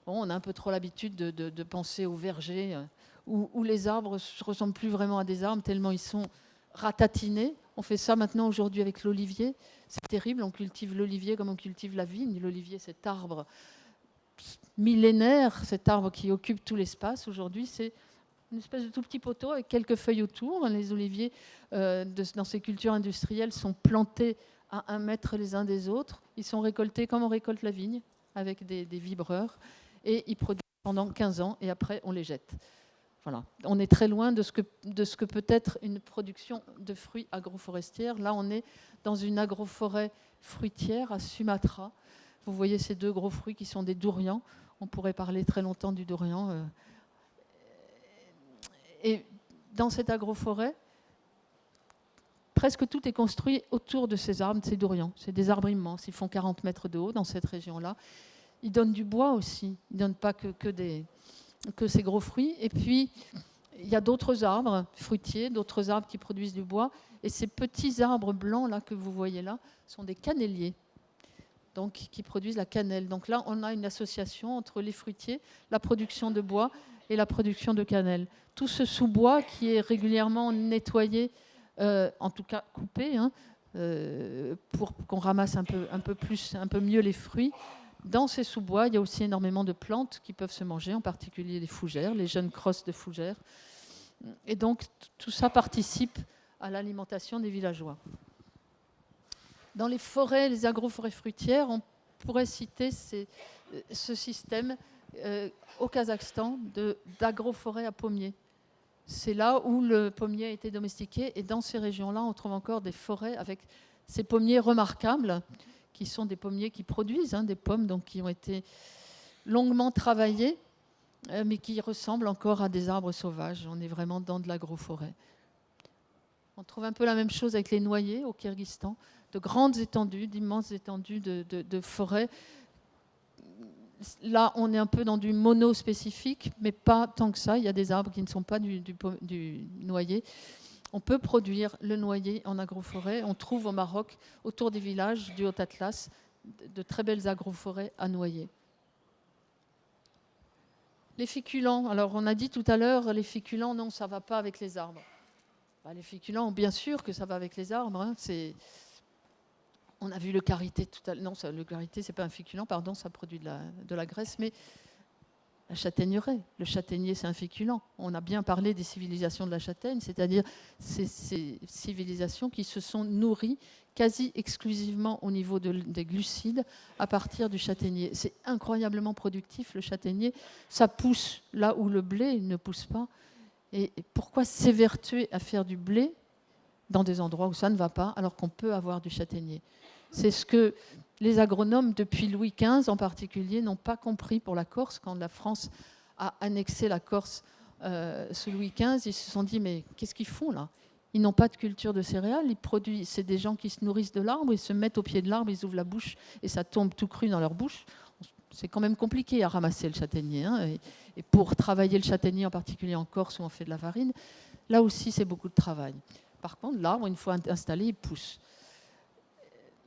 Bon, on a un peu trop l'habitude de penser aux vergers, où les arbres ne ressemblent plus vraiment à des arbres, tellement ils sont ratatinés. On fait ça maintenant aujourd'hui avec l'olivier. C'est terrible, on cultive l'olivier comme on cultive la vigne. L'olivier, cet arbre millénaire, cet arbre qui occupe tout l'espace, aujourd'hui, c'est une espèce de tout petit poteau avec quelques feuilles autour. Les oliviers, dans ces cultures industrielles, sont plantés à 1 mètre les uns des autres. Ils sont récoltés comme on récolte la vigne, avec des vibreurs. Et ils produisent pendant 15 ans, et après, on les jette. Voilà. On est très loin de ce que peut être une production de fruits agroforestières. Là, on est dans une agroforêt fruitière à Sumatra. Vous voyez ces 2 gros fruits qui sont des dourians. On pourrait parler très longtemps du dourian. Et dans cette agroforêt, presque tout est construit autour de ces arbres, de ces dourians. C'est des arbres immenses, ils font 40 mètres de haut dans cette région-là. Ils donnent du bois aussi, ils ne donnent pas que ces gros fruits. Et puis, il y a d'autres arbres fruitiers, d'autres arbres qui produisent du bois. Et ces petits arbres blancs là, que vous voyez là sont des canneliers, donc, qui produisent la cannelle. Donc là, on a une association entre les fruitiers, la production de bois et la production de cannelle. Tout ce sous-bois qui est régulièrement nettoyé, en tout cas coupé, pour qu'on ramasse un peu mieux les fruits. Dans ces sous-bois, il y a aussi énormément de plantes qui peuvent se manger, en particulier les fougères, les jeunes crosses de fougères. Et donc, tout ça participe à l'alimentation des villageois. Dans les forêts, les agroforêts fruitières, on pourrait citer ce système au Kazakhstan d'agroforêt à pommiers. C'est là où le pommier a été domestiqué. Et dans ces régions-là, on trouve encore des forêts avec ces pommiers remarquables, qui sont des pommiers qui produisent des pommes, donc qui ont été longuement travaillés, mais qui ressemblent encore à des arbres sauvages. On est vraiment dans de l'agroforêt. On trouve un peu la même chose avec les noyers au Kyrgyzstan, de grandes étendues, d'immenses étendues de forêts. Là, on est un peu dans du mono-spécifique, mais pas tant que ça. Il y a des arbres qui ne sont pas du noyer. On peut produire le noyer en agroforêt. On trouve au Maroc, autour des villages du Haut-Atlas, de très belles agroforêts à noyer. Les féculents. Alors, on a dit tout à l'heure, les féculents, non, ça ne va pas avec les arbres. Les féculents, bien sûr que ça va avec les arbres. On a vu le karité tout à l'heure. Non, le karité, ce n'est pas un féculent, pardon, ça produit de la graisse, mais la châtaigneraie. Le châtaignier, c'est un féculent. On a bien parlé des civilisations de la châtaigne, c'est-à-dire ces civilisations qui se sont nourries quasi exclusivement au niveau des glucides à partir du châtaignier. C'est incroyablement productif, le châtaignier. Ça pousse là où le blé ne pousse pas. Et pourquoi s'évertuer à faire du blé dans des endroits où ça ne va pas, alors qu'on peut avoir du châtaignier? C'est ce que les agronomes, depuis Louis XV en particulier, n'ont pas compris pour la Corse. Quand la France a annexé la Corse sous Louis XV, ils se sont dit, mais qu'est-ce qu'ils font là? Ils n'ont pas de culture de céréales, c'est des gens qui se nourrissent de l'arbre, ils se mettent au pied de l'arbre, ils ouvrent la bouche et ça tombe tout cru dans leur bouche. C'est quand même compliqué à ramasser le châtaignier. Et pour travailler le châtaignier, en particulier en Corse où on fait de la farine, là aussi c'est beaucoup de travail. Par contre, l'arbre, une fois installé, il pousse.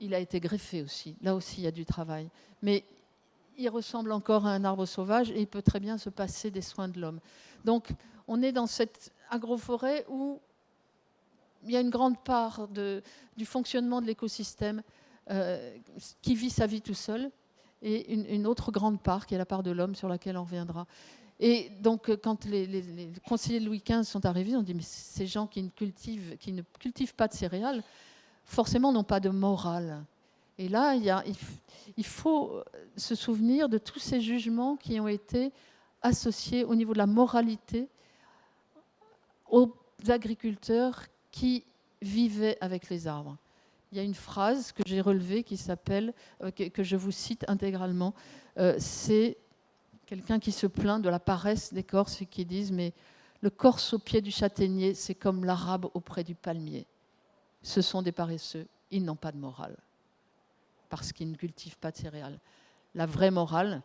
Il a été greffé aussi. Là aussi, il y a du travail. Mais il ressemble encore à un arbre sauvage et il peut très bien se passer des soins de l'homme. Donc, on est dans cette agroforêt où il y a une grande part du fonctionnement de l'écosystème qui vit sa vie tout seul et une autre grande part qui est la part de l'homme sur laquelle on reviendra. Et donc, quand les conseillers de Louis XV sont arrivés, on dit mais ces gens qui ne cultivent pas de céréales, forcément n'ont pas de morale. Et là, il faut se souvenir de tous ces jugements qui ont été associés au niveau de la moralité aux agriculteurs qui vivaient avec les arbres. Il y a une phrase que j'ai relevée qui s'appelle, que je vous cite intégralement, c'est quelqu'un qui se plaint de la paresse des Corses et qui disent « mais le Corse au pied du châtaignier, c'est comme l'Arabe auprès du palmier. Ce sont des paresseux, ils n'ont pas de morale, parce qu'ils ne cultivent pas de céréales. La vraie morale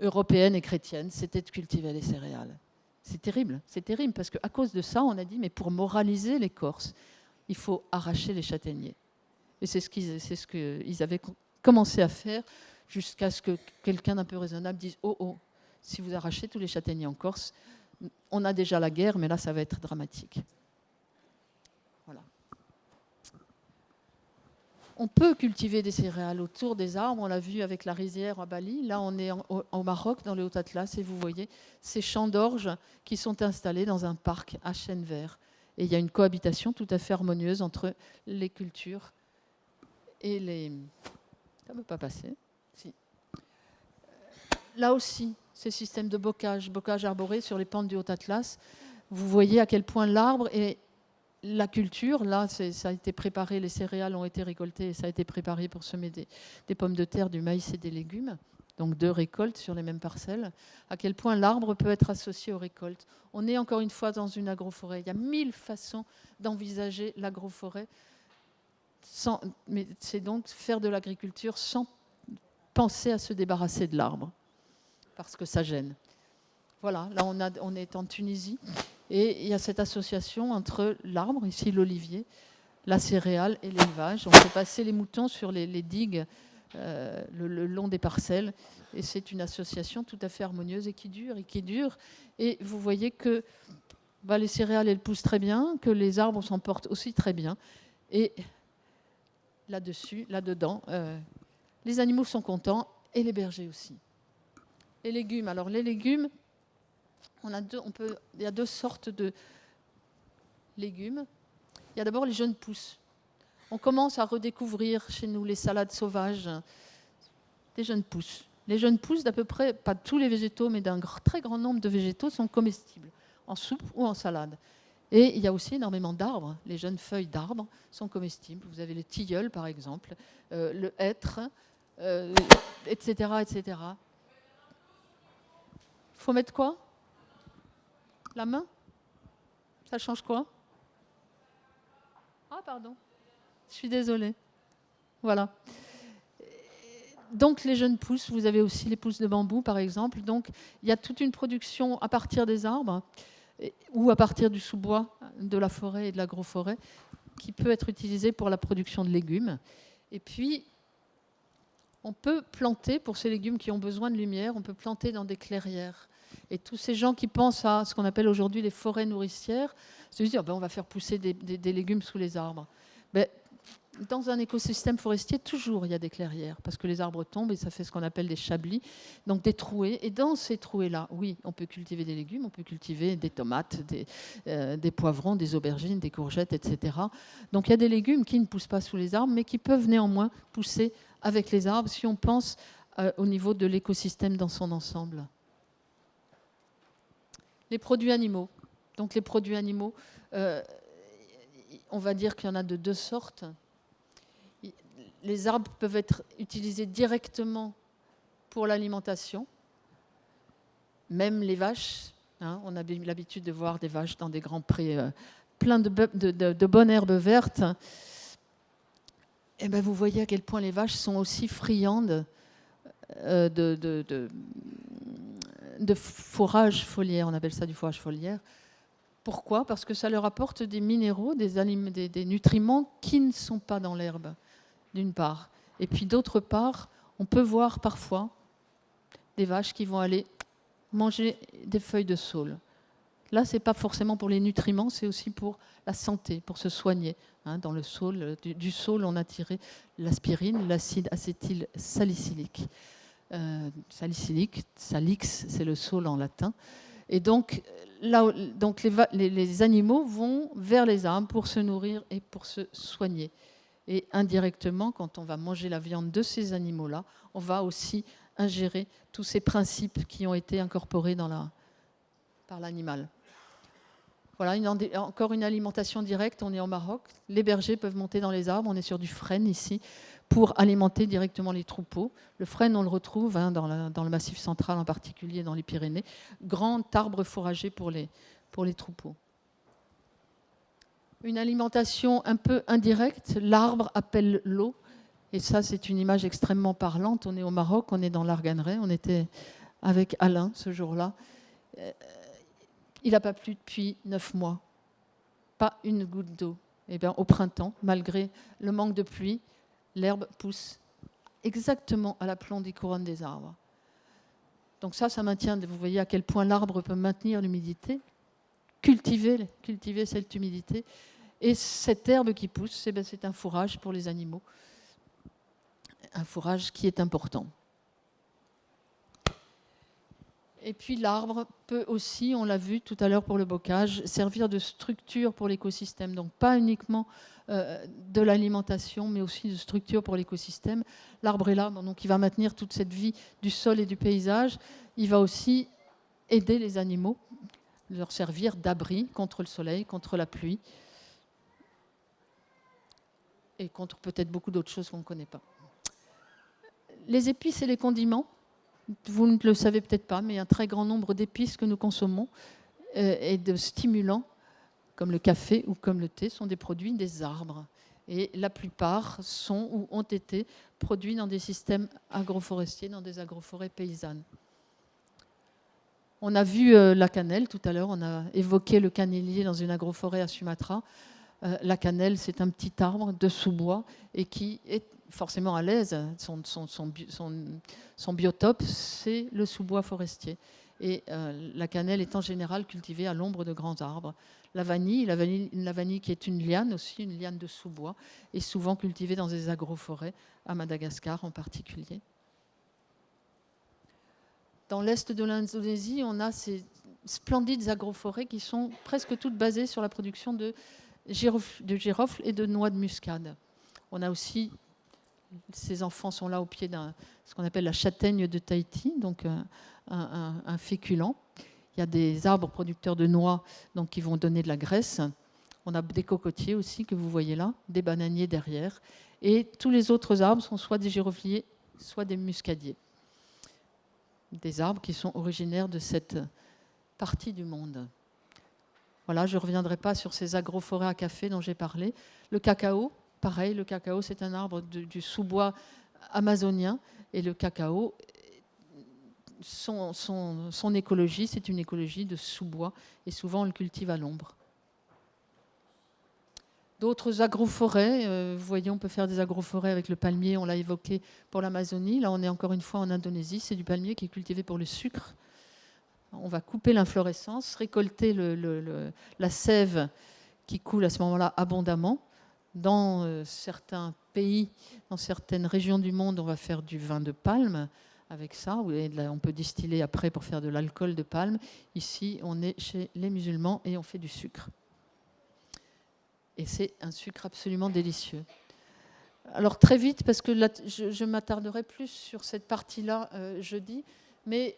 européenne et chrétienne, c'était de cultiver les céréales. » C'est terrible, parce qu'à cause de ça, on a dit « mais pour moraliser les Corses, il faut arracher les châtaigniers. » Et c'est ce qu'ils avaient commencé à faire jusqu'à ce que quelqu'un d'un peu raisonnable dise « oh, si vous arrachez tous les châtaigniers en Corse, on a déjà la guerre, mais là, ça va être dramatique. » Voilà. On peut cultiver des céréales autour des arbres. On l'a vu avec la rizière à Bali. Là, on est au Maroc, dans le Haut-Atlas, et vous voyez ces champs d'orge qui sont installés dans un parc à chênes verts. Et il y a une cohabitation tout à fait harmonieuse entre les cultures et les... Ça ne peut pas passer. Si. Là aussi, ces systèmes de bocage arboré sur les pentes du Haut-Atlas, vous voyez à quel point l'arbre et la culture, là, ça a été préparé, les céréales ont été récoltées et ça a été préparé pour semer des pommes de terre, du maïs et des légumes, donc 2 récoltes sur les mêmes parcelles, à quel point l'arbre peut être associé aux récoltes. On est encore une fois dans une agroforêt. Il y a 1000 façons d'envisager l'agroforêt, mais c'est donc faire de l'agriculture sans penser à se débarrasser de l'arbre, parce que ça gêne. Voilà, là on est en Tunisie. Et il y a cette association entre l'arbre, ici l'olivier, la céréale et l'élevage. On fait passer les moutons sur les digues le long des parcelles. Et c'est une association tout à fait harmonieuse et qui dure. Et vous voyez que les céréales, elles poussent très bien, que les arbres s'en portent aussi très bien. Et là-dessus, là-dedans. Les animaux sont contents et les bergers aussi. Les légumes. Alors les légumes, il y a deux sortes de légumes. Il y a d'abord les jeunes pousses. On commence à redécouvrir chez nous les salades sauvages, des jeunes pousses. Les jeunes pousses d'à peu près, pas tous les végétaux, mais d'un très grand nombre de végétaux sont comestibles, en soupe ou en salade. Et il y a aussi énormément d'arbres. Les jeunes feuilles d'arbres sont comestibles. Vous avez le tilleul, par exemple, le hêtre, etc., etc. Il faut mettre quoi? La main? Ça change quoi? Ah, pardon. Je suis désolée. Voilà. Donc les jeunes pousses, vous avez aussi les pousses de bambou, par exemple. Donc il y a toute une production à partir des arbres ou à partir du sous-bois de la forêt et de l'agroforêt qui peut être utilisée pour la production de légumes. Et puis, on peut planter, pour ces légumes qui ont besoin de lumière, on peut planter dans des clairières. Et tous ces gens qui pensent à ce qu'on appelle aujourd'hui les forêts nourricières se disent on va faire pousser des légumes sous les arbres. Mais dans un écosystème forestier, toujours il y a des clairières, parce que les arbres tombent et ça fait ce qu'on appelle des chablis, donc des trouées. Et dans ces trouées-là, oui, on peut cultiver des légumes, on peut cultiver des tomates, des poivrons, des aubergines, des courgettes, etc. Donc il y a des légumes qui ne poussent pas sous les arbres, mais qui peuvent néanmoins pousser avec les arbres si on pense au niveau de l'écosystème dans son ensemble. Les produits animaux. Donc les produits animaux, on va dire qu'il y en a de deux sortes. Les arbres peuvent être utilisés directement pour l'alimentation, même les vaches. On a l'habitude de voir des vaches dans des grands prés pleins de bonnes herbes vertes. Et bien, vous voyez à quel point les vaches sont aussi friandes de fourrage foliaire. On appelle ça du fourrage foliaire. Pourquoi? Parce que ça leur apporte des minéraux, des nutriments qui ne sont pas dans l'herbe, d'une part. Et puis d'autre part, on peut voir parfois des vaches qui vont aller manger des feuilles de saule. Là, ce n'est pas forcément pour les nutriments, c'est aussi pour la santé, pour se soigner. Dans le saule, du saule, on a tiré l'aspirine, l'acide acétylsalicylique. Salix, c'est le saule en latin. Et donc, les animaux vont vers les arbres pour se nourrir et pour se soigner. Et indirectement, quand on va manger la viande de ces animaux-là, on va aussi ingérer tous ces principes qui ont été incorporés par l'animal. Voilà, encore une alimentation directe, on est au Maroc. Les bergers peuvent monter dans les arbres, on est sur du frêne ici, pour alimenter directement les troupeaux. Le frêne, on le retrouve dans le Massif central, en particulier dans les Pyrénées. Grand arbre fourrager pour les troupeaux. Une alimentation un peu indirecte, l'arbre appelle l'eau. Et ça, c'est une image extrêmement parlante. On est au Maroc, on est dans l'Arganeraie. On était avec Alain ce jour-là. Il n'a pas plu depuis 9 mois. Pas une goutte d'eau. Eh bien, au printemps, malgré le manque de pluie, l'herbe pousse exactement à l'aplomb des couronnes des arbres. Donc ça maintient, vous voyez à quel point l'arbre peut maintenir l'humidité, cultiver cette humidité. Et cette herbe qui pousse, c'est un fourrage pour les animaux. Un fourrage qui est important. Et puis l'arbre peut aussi, on l'a vu tout à l'heure pour le bocage, servir de structure pour l'écosystème. Donc pas uniquement de l'alimentation, mais aussi de structure pour l'écosystème. L'arbre est là, donc il va maintenir toute cette vie du sol et du paysage. Il va aussi aider les animaux, leur servir d'abri contre le soleil, contre la pluie, et contre peut-être beaucoup d'autres choses qu'on ne connaît pas. Les épices et les condiments, vous ne le savez peut-être pas, mais un très grand nombre d'épices que nous consommons et de stimulants, comme le café ou comme le thé, sont des produits des arbres. Et la plupart sont ou ont été produits dans des systèmes agroforestiers, dans des agroforêts paysannes. On a vu la cannelle tout à l'heure, on a évoqué le canélier dans une agroforêt à Sumatra. La cannelle, c'est un petit arbre de sous-bois et qui est forcément à l'aise. Son biotope, c'est le sous-bois forestier. Et la cannelle est en général cultivée à l'ombre de grands arbres. La vanille qui est une liane aussi, une liane de sous-bois, est souvent cultivée dans des agroforêts, à Madagascar en particulier. Dans l'est de l'Indonésie, on a ces splendides agroforêts qui sont presque toutes basées sur la production de girofle et de noix de muscade. On a aussi, ces enfants sont là au pied d'un, ce qu'on appelle la châtaigne de Tahiti, donc un féculent. Il y a des arbres producteurs de noix donc, qui vont donner de la graisse. On a des cocotiers aussi que vous voyez là, des bananiers derrière. Et tous les autres arbres sont soit des girofliers, soit des muscadiers. Des arbres qui sont originaires de cette partie du monde. Voilà, je ne reviendrai pas sur ces agroforêts à café dont j'ai parlé. Le cacao, pareil, le cacao, c'est un arbre du sous-bois amazonien. Et le cacao, son écologie, c'est une écologie de sous-bois. Et souvent, on le cultive à l'ombre. D'autres agroforêts, vous voyez, on peut faire des agroforêts avec le palmier, on l'a évoqué pour l'Amazonie. Là, on est encore une fois en Indonésie, c'est du palmier qui est cultivé pour le sucre. On va couper l'inflorescence, récolter la sève qui coule à ce moment-là abondamment. Dans certains pays, dans certaines régions du monde, on va faire du vin de palme avec ça. On peut distiller après pour faire de l'alcool de palme. Ici, on est chez les musulmans et on fait du sucre. Et c'est un sucre absolument délicieux. Alors très vite, parce que là, je m'attarderai plus sur cette partie-là jeudi, mais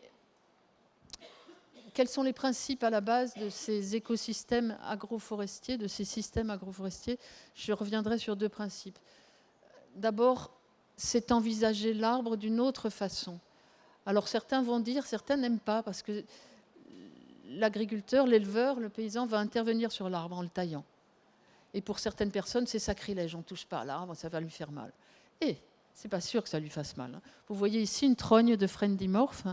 quels sont les principes à la base de ces écosystèmes agroforestiers, de ces systèmes agroforestiers? Je reviendrai sur deux principes. D'abord, c'est envisager l'arbre d'une autre façon. Alors certains vont dire, certains n'aiment pas, parce que l'agriculteur, l'éleveur, le paysan va intervenir sur l'arbre en le taillant. Et pour certaines personnes, c'est sacrilège, on ne touche pas à l'arbre, ça va lui faire mal. Et ce n'est pas sûr que ça lui fasse mal. Vous voyez ici une trogne de frêne-dimorphe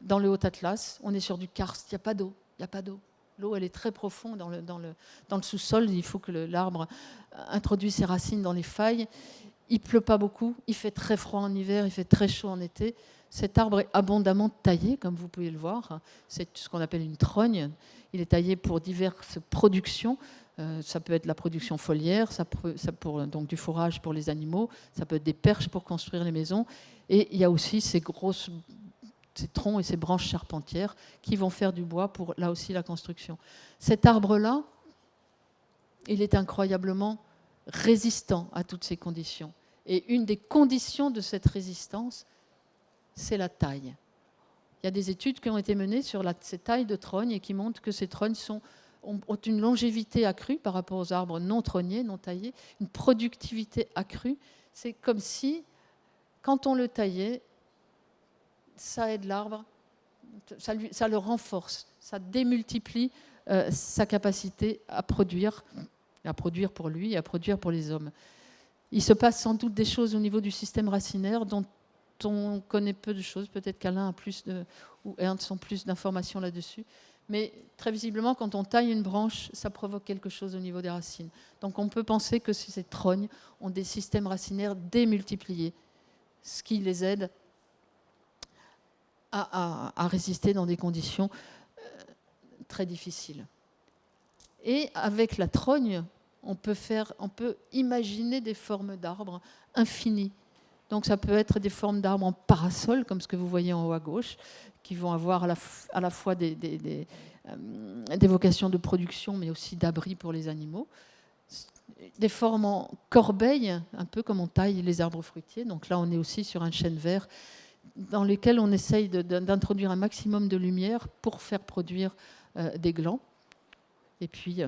dans le Haut-Atlas. On est sur du karst, il n'y a pas d'eau. Il n'y a pas d'eau. L'eau, elle est très profonde dans le sous-sol. Il faut que l'arbre introduise ses racines dans les failles. Il ne pleut pas beaucoup, il fait très froid en hiver, il fait très chaud en été. Cet arbre est abondamment taillé, comme vous pouvez le voir. C'est ce qu'on appelle une trogne. Il est taillé pour diverses productions. Ça peut être la production foliaire, donc du fourrage pour les animaux, ça peut être des perches pour construire les maisons. Et il y a aussi ces troncs et ces branches charpentières qui vont faire du bois pour, là aussi, la construction. Cet arbre-là, il est incroyablement résistant à toutes ces conditions. Et une des conditions de cette résistance, c'est la taille. Il y a des études qui ont été menées sur ces tailles de trognes et qui montrent que ces trognes ont une longévité accrue par rapport aux arbres non trognés, non taillés, une productivité accrue. C'est comme si, quand on le taillait, ça aide l'arbre, ça le renforce, ça démultiplie sa capacité à produire pour lui et à produire pour les hommes. Il se passe sans doute des choses au niveau du système racinaire dont on connaît peu de choses. Peut-être qu'Alain ou Ernst ont plus d'informations là-dessus. Mais très visiblement, quand on taille une branche, ça provoque quelque chose au niveau des racines. Donc on peut penser que ces trognes ont des systèmes racinaires démultipliés, ce qui les aide à résister dans des conditions très difficiles. Et avec la trogne, on peut imaginer des formes d'arbres infinies. Donc ça peut être des formes d'arbres en parasol, comme ce que vous voyez en haut à gauche, qui vont avoir à la fois des vocations de production, mais aussi d'abri pour les animaux. Des formes en corbeille, un peu comme on taille les arbres fruitiers. Donc là, on est aussi sur un chêne vert dans lequel on essaye d'introduire un maximum de lumière pour faire produire des glands. Et puis,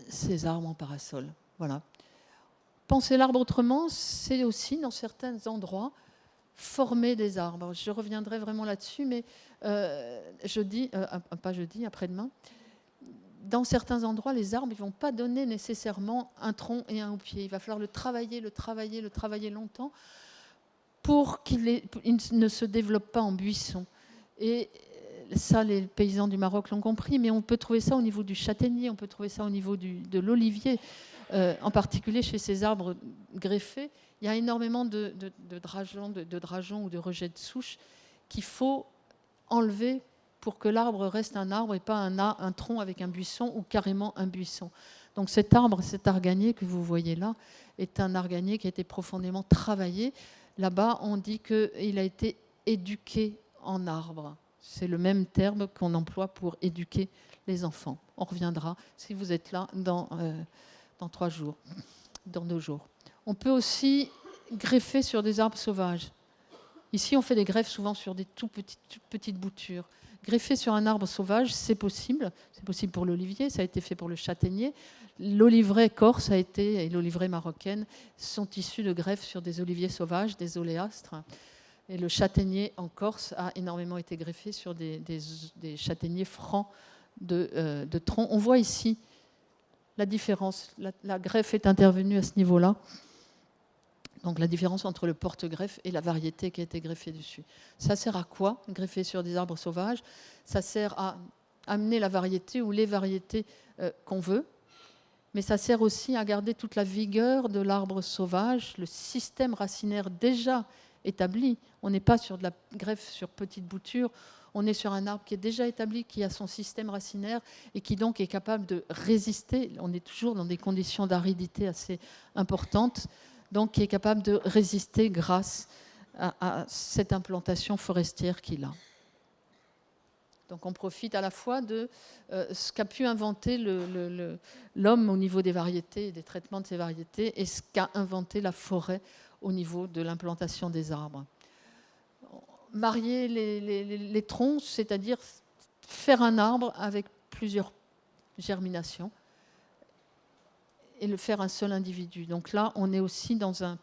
ces arbres en parasol. Voilà. Penser l'arbre autrement, c'est aussi, dans certains endroits, former des arbres. Je reviendrai vraiment là-dessus, mais après-demain, dans certains endroits, les arbres ne vont pas donner nécessairement un tronc et un pied. Il va falloir le travailler longtemps pour qu'il ne se développe pas en buisson. Et ça, les paysans du Maroc l'ont compris, mais on peut trouver ça au niveau du châtaignier, on peut trouver ça au niveau de l'olivier. En particulier chez ces arbres greffés, il y a énormément de drageons ou de rejets de souches qu'il faut enlever pour que l'arbre reste un arbre et pas un tronc avec un buisson ou carrément un buisson. Donc cet arbre, cet arganier que vous voyez là, est un arganier qui a été profondément travaillé. Là-bas, on dit qu'il a été éduqué en arbre. C'est le même terme qu'on emploie pour éduquer les enfants. On reviendra, si vous êtes là, dans 3 jours, dans 2 jours. On peut aussi greffer sur des arbres sauvages. Ici, on fait des greffes souvent sur des toutes petites boutures. Greffer sur un arbre sauvage, c'est possible. C'est possible pour l'olivier, ça a été fait pour le châtaignier. L'oliveraie corse et l'oliveraie marocaine sont issus de greffes sur des oliviers sauvages, des oléastres. Et le châtaignier en Corse a énormément été greffé sur des châtaigniers francs de tronc. On voit ici la différence. La greffe est intervenue à ce niveau-là. Donc la différence entre le porte-greffe et la variété qui a été greffée dessus. Ça sert à quoi, greffer sur des arbres sauvages? Ça sert à amener la variété ou les variétés qu'on veut, mais ça sert aussi à garder toute la vigueur de l'arbre sauvage, le système racinaire déjà établi. On n'est pas sur de la greffe sur petite bouture, on est sur un arbre qui est déjà établi, qui a son système racinaire et qui donc est capable de résister. On est toujours dans des conditions d'aridité assez importantes, donc qui est capable de résister grâce à cette implantation forestière qu'il a. Donc on profite à la fois de ce qu'a pu inventer l'homme au niveau des variétés et des traitements de ces variétés et ce qu'a inventé la forêt au niveau de l'implantation des arbres. Marier les troncs, c'est-à-dire faire un arbre avec plusieurs germinations et le faire un seul individu. Donc là, on est aussi dans un...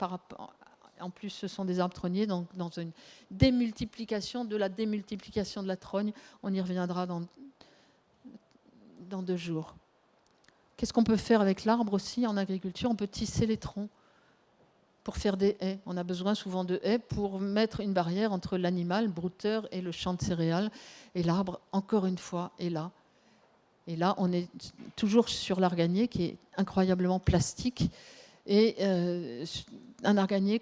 En plus, ce sont des arbres trogniers, donc dans une démultiplication de la démultiplication de la trogne. On y reviendra dans 2 jours. Qu'est-ce qu'on peut faire avec l'arbre aussi en agriculture? On peut tisser les troncs pour faire des haies. On a besoin souvent de haies pour mettre une barrière entre l'animal, le brouteur, et le champ de céréales. Et l'arbre, encore une fois, est là. Et là, on est toujours sur l'arganier qui est incroyablement plastique et un arganier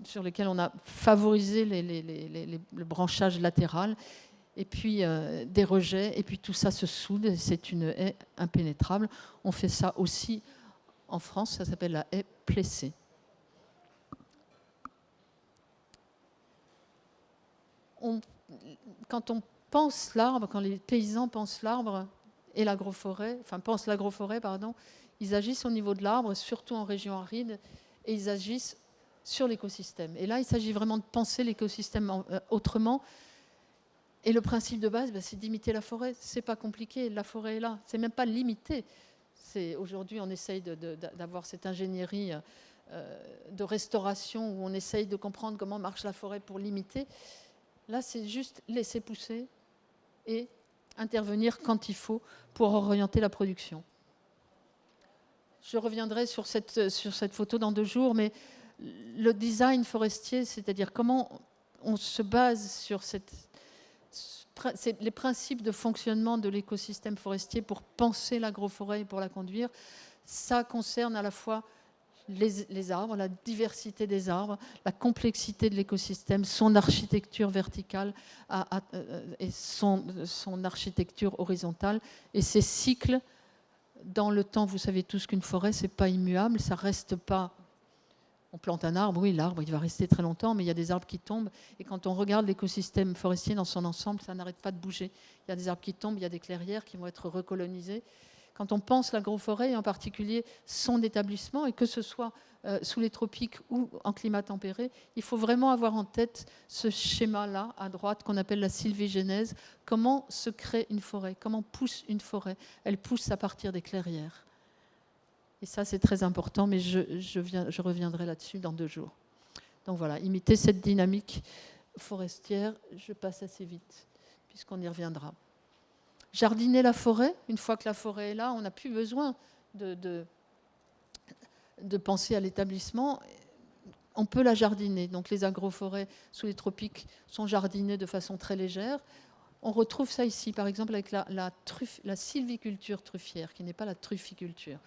sur lequel on a favorisé le branchage latéral et puis des rejets et puis tout ça se soude. C'est une haie impénétrable. On fait ça aussi en France, ça s'appelle la haie plessée. Quand on pense l'arbre, quand les paysans pensent l'arbre et l'agroforêt, pensent l'agroforêt, ils agissent au niveau de l'arbre, surtout en région aride, et ils agissent sur l'écosystème. Et là, il s'agit vraiment de penser l'écosystème autrement. Et le principe de base, c'est d'imiter la forêt. C'est pas compliqué, la forêt est là. C'est même pas limité. Aujourd'hui, on essaye d'avoir cette ingénierie de restauration où on essaye de comprendre comment marche la forêt pour l'imiter. Là, c'est juste laisser pousser et intervenir quand il faut pour orienter la production. Je reviendrai sur cette photo dans 2 jours, mais le design forestier, c'est-à-dire comment on se base sur les principes de fonctionnement de l'écosystème forestier pour penser l'agroforêt et pour la conduire, ça concerne à la fois les arbres, la diversité des arbres, la complexité de l'écosystème, son architecture verticale et son architecture horizontale et ses cycles dans le temps. Vous savez tous qu'une forêt, c'est pas immuable, ça reste pas... On plante un arbre, oui, l'arbre, il va rester très longtemps, mais il y a des arbres qui tombent. Et quand on regarde l'écosystème forestier dans son ensemble, ça n'arrête pas de bouger. Il y a des arbres qui tombent, il y a des clairières qui vont être recolonisées. Quand on pense l'agroforêt, et en particulier son établissement, et que ce soit sous les tropiques ou en climat tempéré, il faut vraiment avoir en tête ce schéma-là, à droite, qu'on appelle la sylvigénèse. Comment se crée une forêt? Comment pousse une forêt? Elle pousse à partir des clairières. Et ça, c'est très important, mais je reviendrai là-dessus dans 2 jours. Donc voilà, imiter cette dynamique forestière, je passe assez vite, puisqu'on y reviendra. Jardiner la forêt, une fois que la forêt est là, on n'a plus besoin de penser à l'établissement. On peut la jardiner. Donc les agroforêts sous les tropiques sont jardinées de façon très légère. On retrouve ça ici, par exemple, avec la sylviculture truffière, qui n'est pas la trufficulture.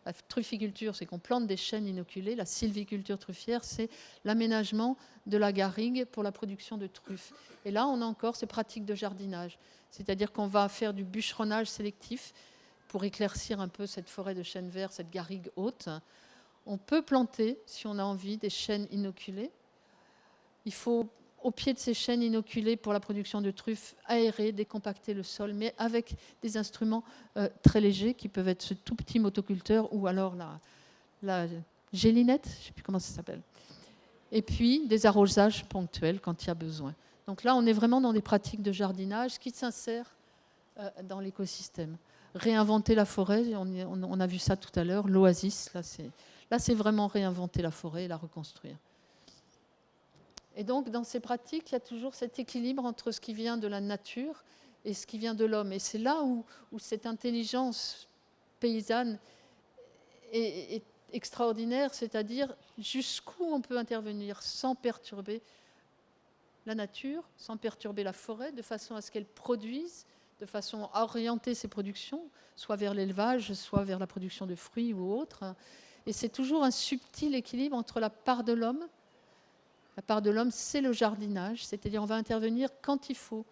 La trufficulture, c'est qu'on plante des chênes inoculés. La sylviculture truffière, c'est l'aménagement de la garrigue pour la production de truffes. Et là, on a encore ces pratiques de jardinage. C'est-à-dire qu'on va faire du bûcheronnage sélectif pour éclaircir un peu cette forêt de chênes verts, cette garrigue haute. On peut planter, si on a envie, des chênes inoculés. Il faut, au pied de ces chênes inoculés pour la production de truffes, aérer, décompacter le sol, mais avec des instruments très légers qui peuvent être ce tout petit motoculteur ou alors la gélinette, je ne sais plus comment ça s'appelle. Et puis des arrosages ponctuels quand il y a besoin. Donc là, on est vraiment dans des pratiques de jardinage qui s'insèrent dans l'écosystème. Réinventer la forêt, on a vu ça tout à l'heure, l'oasis, là c'est vraiment réinventer la forêt et la reconstruire. Et donc, dans ces pratiques, il y a toujours cet équilibre entre ce qui vient de la nature et ce qui vient de l'homme. Et c'est là où cette intelligence paysanne est extraordinaire, c'est-à-dire jusqu'où on peut intervenir sans perturber la nature, sans perturber la forêt, de façon à ce qu'elle produise, de façon à orienter ses productions, soit vers l'élevage, soit vers la production de fruits ou autre. Et c'est toujours un subtil équilibre entre la part de l'homme. La part de l'homme, c'est le jardinage, c'est-à-dire on va intervenir quand il faut,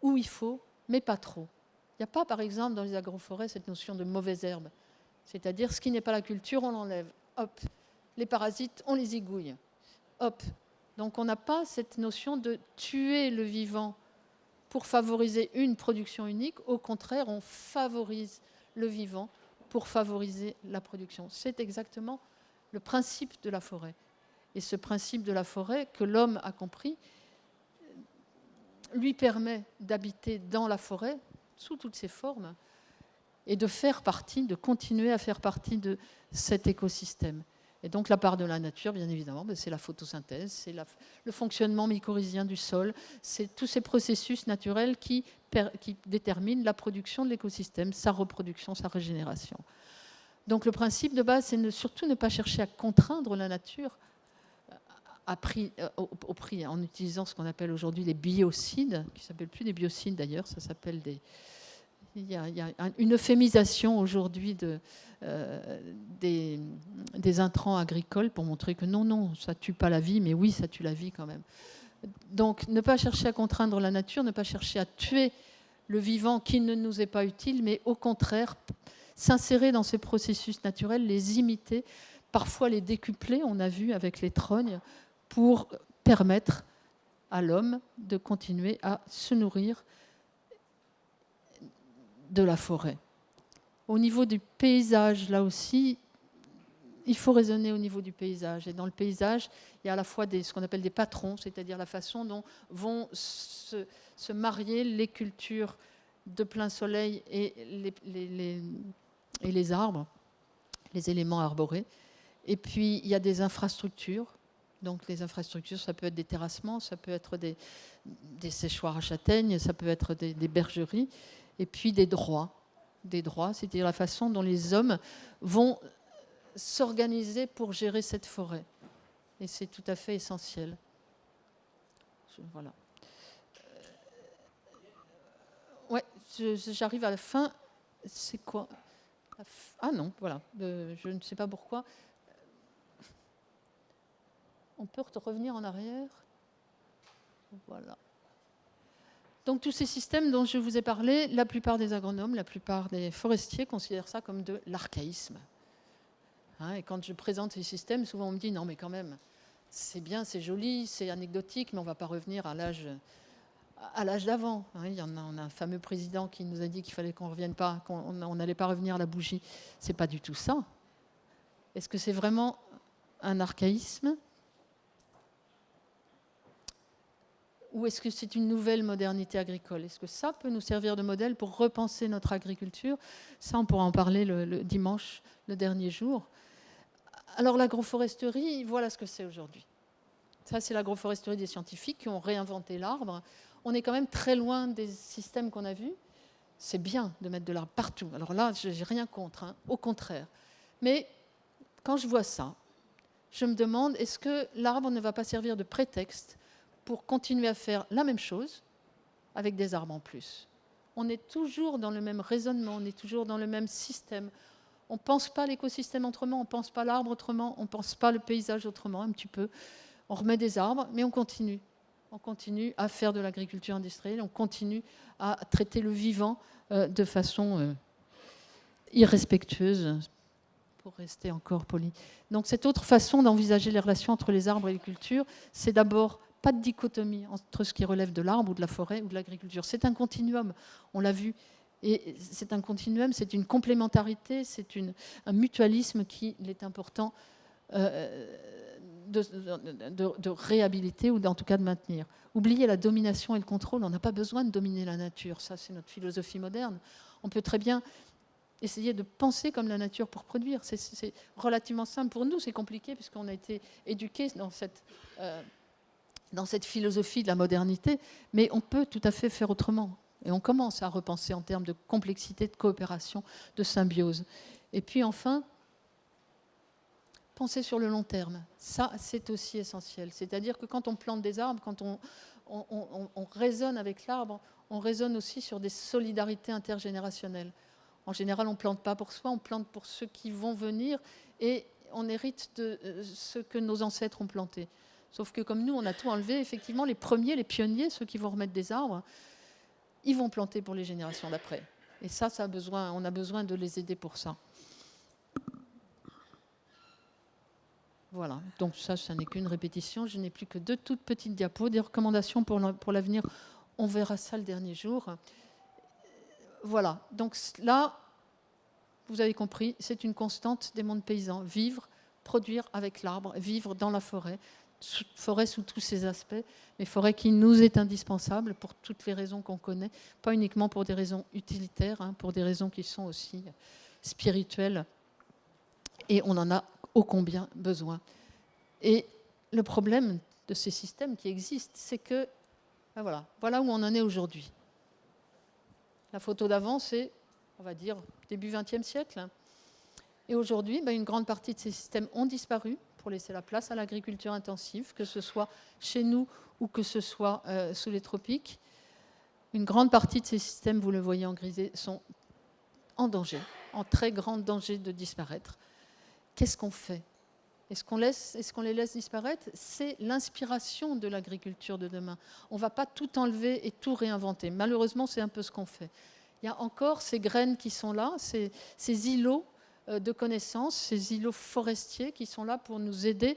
où il faut, mais pas trop. Il n'y a pas, par exemple, dans les agroforêts, cette notion de mauvaise herbe. C'est-à-dire, ce qui n'est pas la culture, on l'enlève. Hop. Les parasites, on les égouille. Hop. Donc, on n'a pas cette notion de tuer le vivant pour favoriser une production unique. Au contraire, on favorise le vivant pour favoriser la production. C'est exactement le principe de la forêt. Et ce principe de la forêt, que l'homme a compris, lui permet d'habiter dans la forêt, sous toutes ses formes, et de continuer à faire partie de cet écosystème. Et donc la part de la nature, bien évidemment, c'est la photosynthèse, c'est le fonctionnement mycorhizien du sol, c'est tous ces processus naturels qui déterminent la production de l'écosystème, sa reproduction, sa régénération. Donc le principe de base, c'est surtout ne pas chercher à contraindre la nature au prix, en utilisant ce qu'on appelle aujourd'hui les biocides, qui ne s'appellent plus des biocides d'ailleurs, ça s'appelle des... Il y a une euphémisation aujourd'hui des intrants agricoles pour montrer que non, ça ne tue pas la vie, mais oui, ça tue la vie quand même. Donc ne pas chercher à contraindre la nature, ne pas chercher à tuer le vivant qui ne nous est pas utile, mais au contraire, s'insérer dans ces processus naturels, les imiter, parfois les décupler, on a vu avec les trognes, pour permettre à l'homme de continuer à se nourrir de la forêt. Au niveau du paysage, là aussi, il faut raisonner au niveau du paysage. Et dans le paysage, il y a à la fois ce qu'on appelle des patrons, c'est-à-dire la façon dont vont se marier les cultures de plein soleil et les arbres, les éléments arborés. Et puis, il y a des infrastructures. Donc, les infrastructures, ça peut être des terrassements, ça peut être des séchoirs à châtaignes, ça peut être des bergeries. Et puis, des droits, c'est-à-dire la façon dont les hommes vont s'organiser pour gérer cette forêt. Et c'est tout à fait essentiel. Voilà. Ouais, j'arrive à la fin. C'est quoi ? Ah non, voilà. Je ne sais pas pourquoi. On peut revenir en arrière. Voilà. Donc tous ces systèmes dont je vous ai parlé, la plupart des agronomes, la plupart des forestiers considèrent ça comme de l'archaïsme. Et quand je présente ces systèmes, souvent on me dit non mais quand même, c'est bien, c'est joli, c'est anecdotique, mais on ne va pas revenir à l'âge d'avant. Il y en a, on a un fameux président qui nous a dit qu'il fallait qu'on revienne pas, qu'on n'allait pas revenir à la bougie. C'est pas du tout ça. Est-ce que c'est vraiment un archaïsme ? Ou est-ce que c'est une nouvelle modernité agricole ? Est-ce que ça peut nous servir de modèle pour repenser notre agriculture ? Ça, on pourra en parler le dimanche, le dernier jour. Alors l'agroforesterie, voilà ce que c'est aujourd'hui. Ça, c'est l'agroforesterie des scientifiques qui ont réinventé l'arbre. On est quand même très loin des systèmes qu'on a vus. C'est bien de mettre de l'arbre partout. Alors là, je n'ai rien contre, au contraire. Mais quand je vois ça, je me demande, est-ce que l'arbre ne va pas servir de prétexte pour continuer à faire la même chose avec des arbres en plus. On est toujours dans le même raisonnement, on est toujours dans le même système. On ne pense pas l'écosystème autrement, on ne pense pas l'arbre autrement, on ne pense pas le paysage autrement, un petit peu. On remet des arbres, mais on continue. On continue à faire de l'agriculture industrielle, on continue à traiter le vivant de façon irrespectueuse, pour rester encore poli. Donc cette autre façon d'envisager les relations entre les arbres et les cultures, c'est d'abord pas de dichotomie entre ce qui relève de l'arbre ou de la forêt ou de l'agriculture. C'est un continuum, on l'a vu. Et c'est un continuum, c'est une complémentarité, c'est un mutualisme qu'il est important de réhabiliter ou en tout cas de maintenir. Oubliez la domination et le contrôle, on n'a pas besoin de dominer la nature, ça c'est notre philosophie moderne. On peut très bien essayer de penser comme la nature pour produire. C'est relativement simple. Pour nous, c'est compliqué puisqu'on a été éduqués dans cette philosophie de la modernité, mais on peut tout à fait faire autrement. Et on commence à repenser en termes de complexité, de coopération, de symbiose. Et puis enfin, penser sur le long terme. Ça, c'est aussi essentiel. C'est-à-dire que quand on plante des arbres, quand on raisonne avec l'arbre, on raisonne aussi sur des solidarités intergénérationnelles. En général, on ne plante pas pour soi, on plante pour ceux qui vont venir et on hérite de ce que nos ancêtres ont planté. Sauf que comme nous, on a tout enlevé, effectivement, les premiers, les pionniers, ceux qui vont remettre des arbres, ils vont planter pour les générations d'après. Et ça on a besoin de les aider pour ça. Voilà, donc ça n'est qu'une répétition. Je n'ai plus que 2 toutes petites diapos, des recommandations pour l'avenir. On verra ça le dernier jour. Voilà, donc là, vous avez compris, c'est une constante des mondes paysans. Vivre, produire avec l'arbre, vivre dans la forêt sous tous ses aspects, mais forêt qui nous est indispensable pour toutes les raisons qu'on connaît, pas uniquement pour des raisons utilitaires, pour des raisons qui sont aussi spirituelles. Et on en a ô combien besoin. Et le problème de ces systèmes qui existent, c'est que, voilà où on en est aujourd'hui. La photo d'avant, c'est, on va dire, début XXe siècle. Et aujourd'hui, une grande partie de ces systèmes ont disparu pour laisser la place à l'agriculture intensive, que ce soit chez nous ou que ce soit sous les tropiques. Une grande partie de ces systèmes, vous le voyez en grisé, sont en danger, en très grand danger de disparaître. Qu'est-ce qu'on fait ? Est-ce qu'on les laisse disparaître ? C'est l'inspiration de l'agriculture de demain. On ne va pas tout enlever et tout réinventer. Malheureusement, c'est un peu ce qu'on fait. Il y a encore ces graines qui sont là, ces îlots de connaissances, ces îlots forestiers qui sont là pour nous aider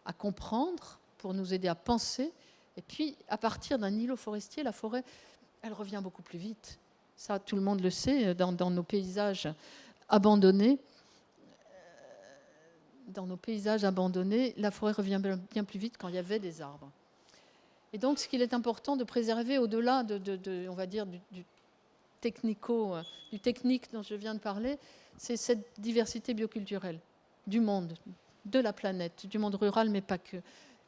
à comprendre, pour nous aider à penser. Et puis, à partir d'un îlot forestier, la forêt, elle revient beaucoup plus vite. Ça, tout le monde le sait, dans nos paysages abandonnés. Dans nos paysages abandonnés, la forêt revient bien plus vite quand il y avait des arbres. Et donc, ce qu'il est important de préserver, au-delà on va dire, du technique dont je viens de parler, c'est cette diversité bioculturelle du monde, de la planète, du monde rural, mais pas que.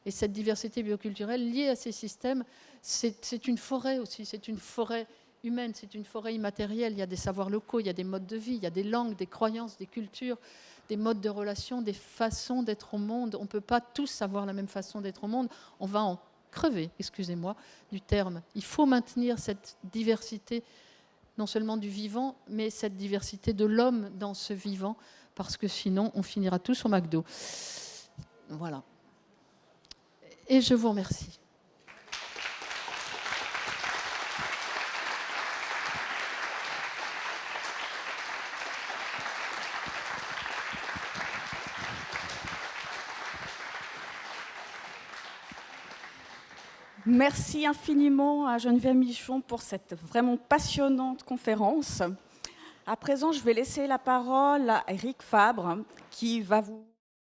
Et cette diversité bioculturelle liée à ces systèmes, c'est une forêt aussi, c'est une forêt humaine, c'est une forêt immatérielle. Il y a des savoirs locaux, il y a des modes de vie, il y a des langues, des croyances, des cultures, des modes de relation, des façons d'être au monde. On ne peut pas tous avoir la même façon d'être au monde. On va en crever, excusez-moi du terme. Il faut maintenir cette diversité, non seulement du vivant, mais cette diversité de l'homme dans ce vivant, parce que sinon, on finira tous au McDo. Voilà. Et je vous remercie. Merci infiniment à Geneviève Michon pour cette vraiment passionnante conférence. À présent, je vais laisser la parole à Eric Fabre qui va vous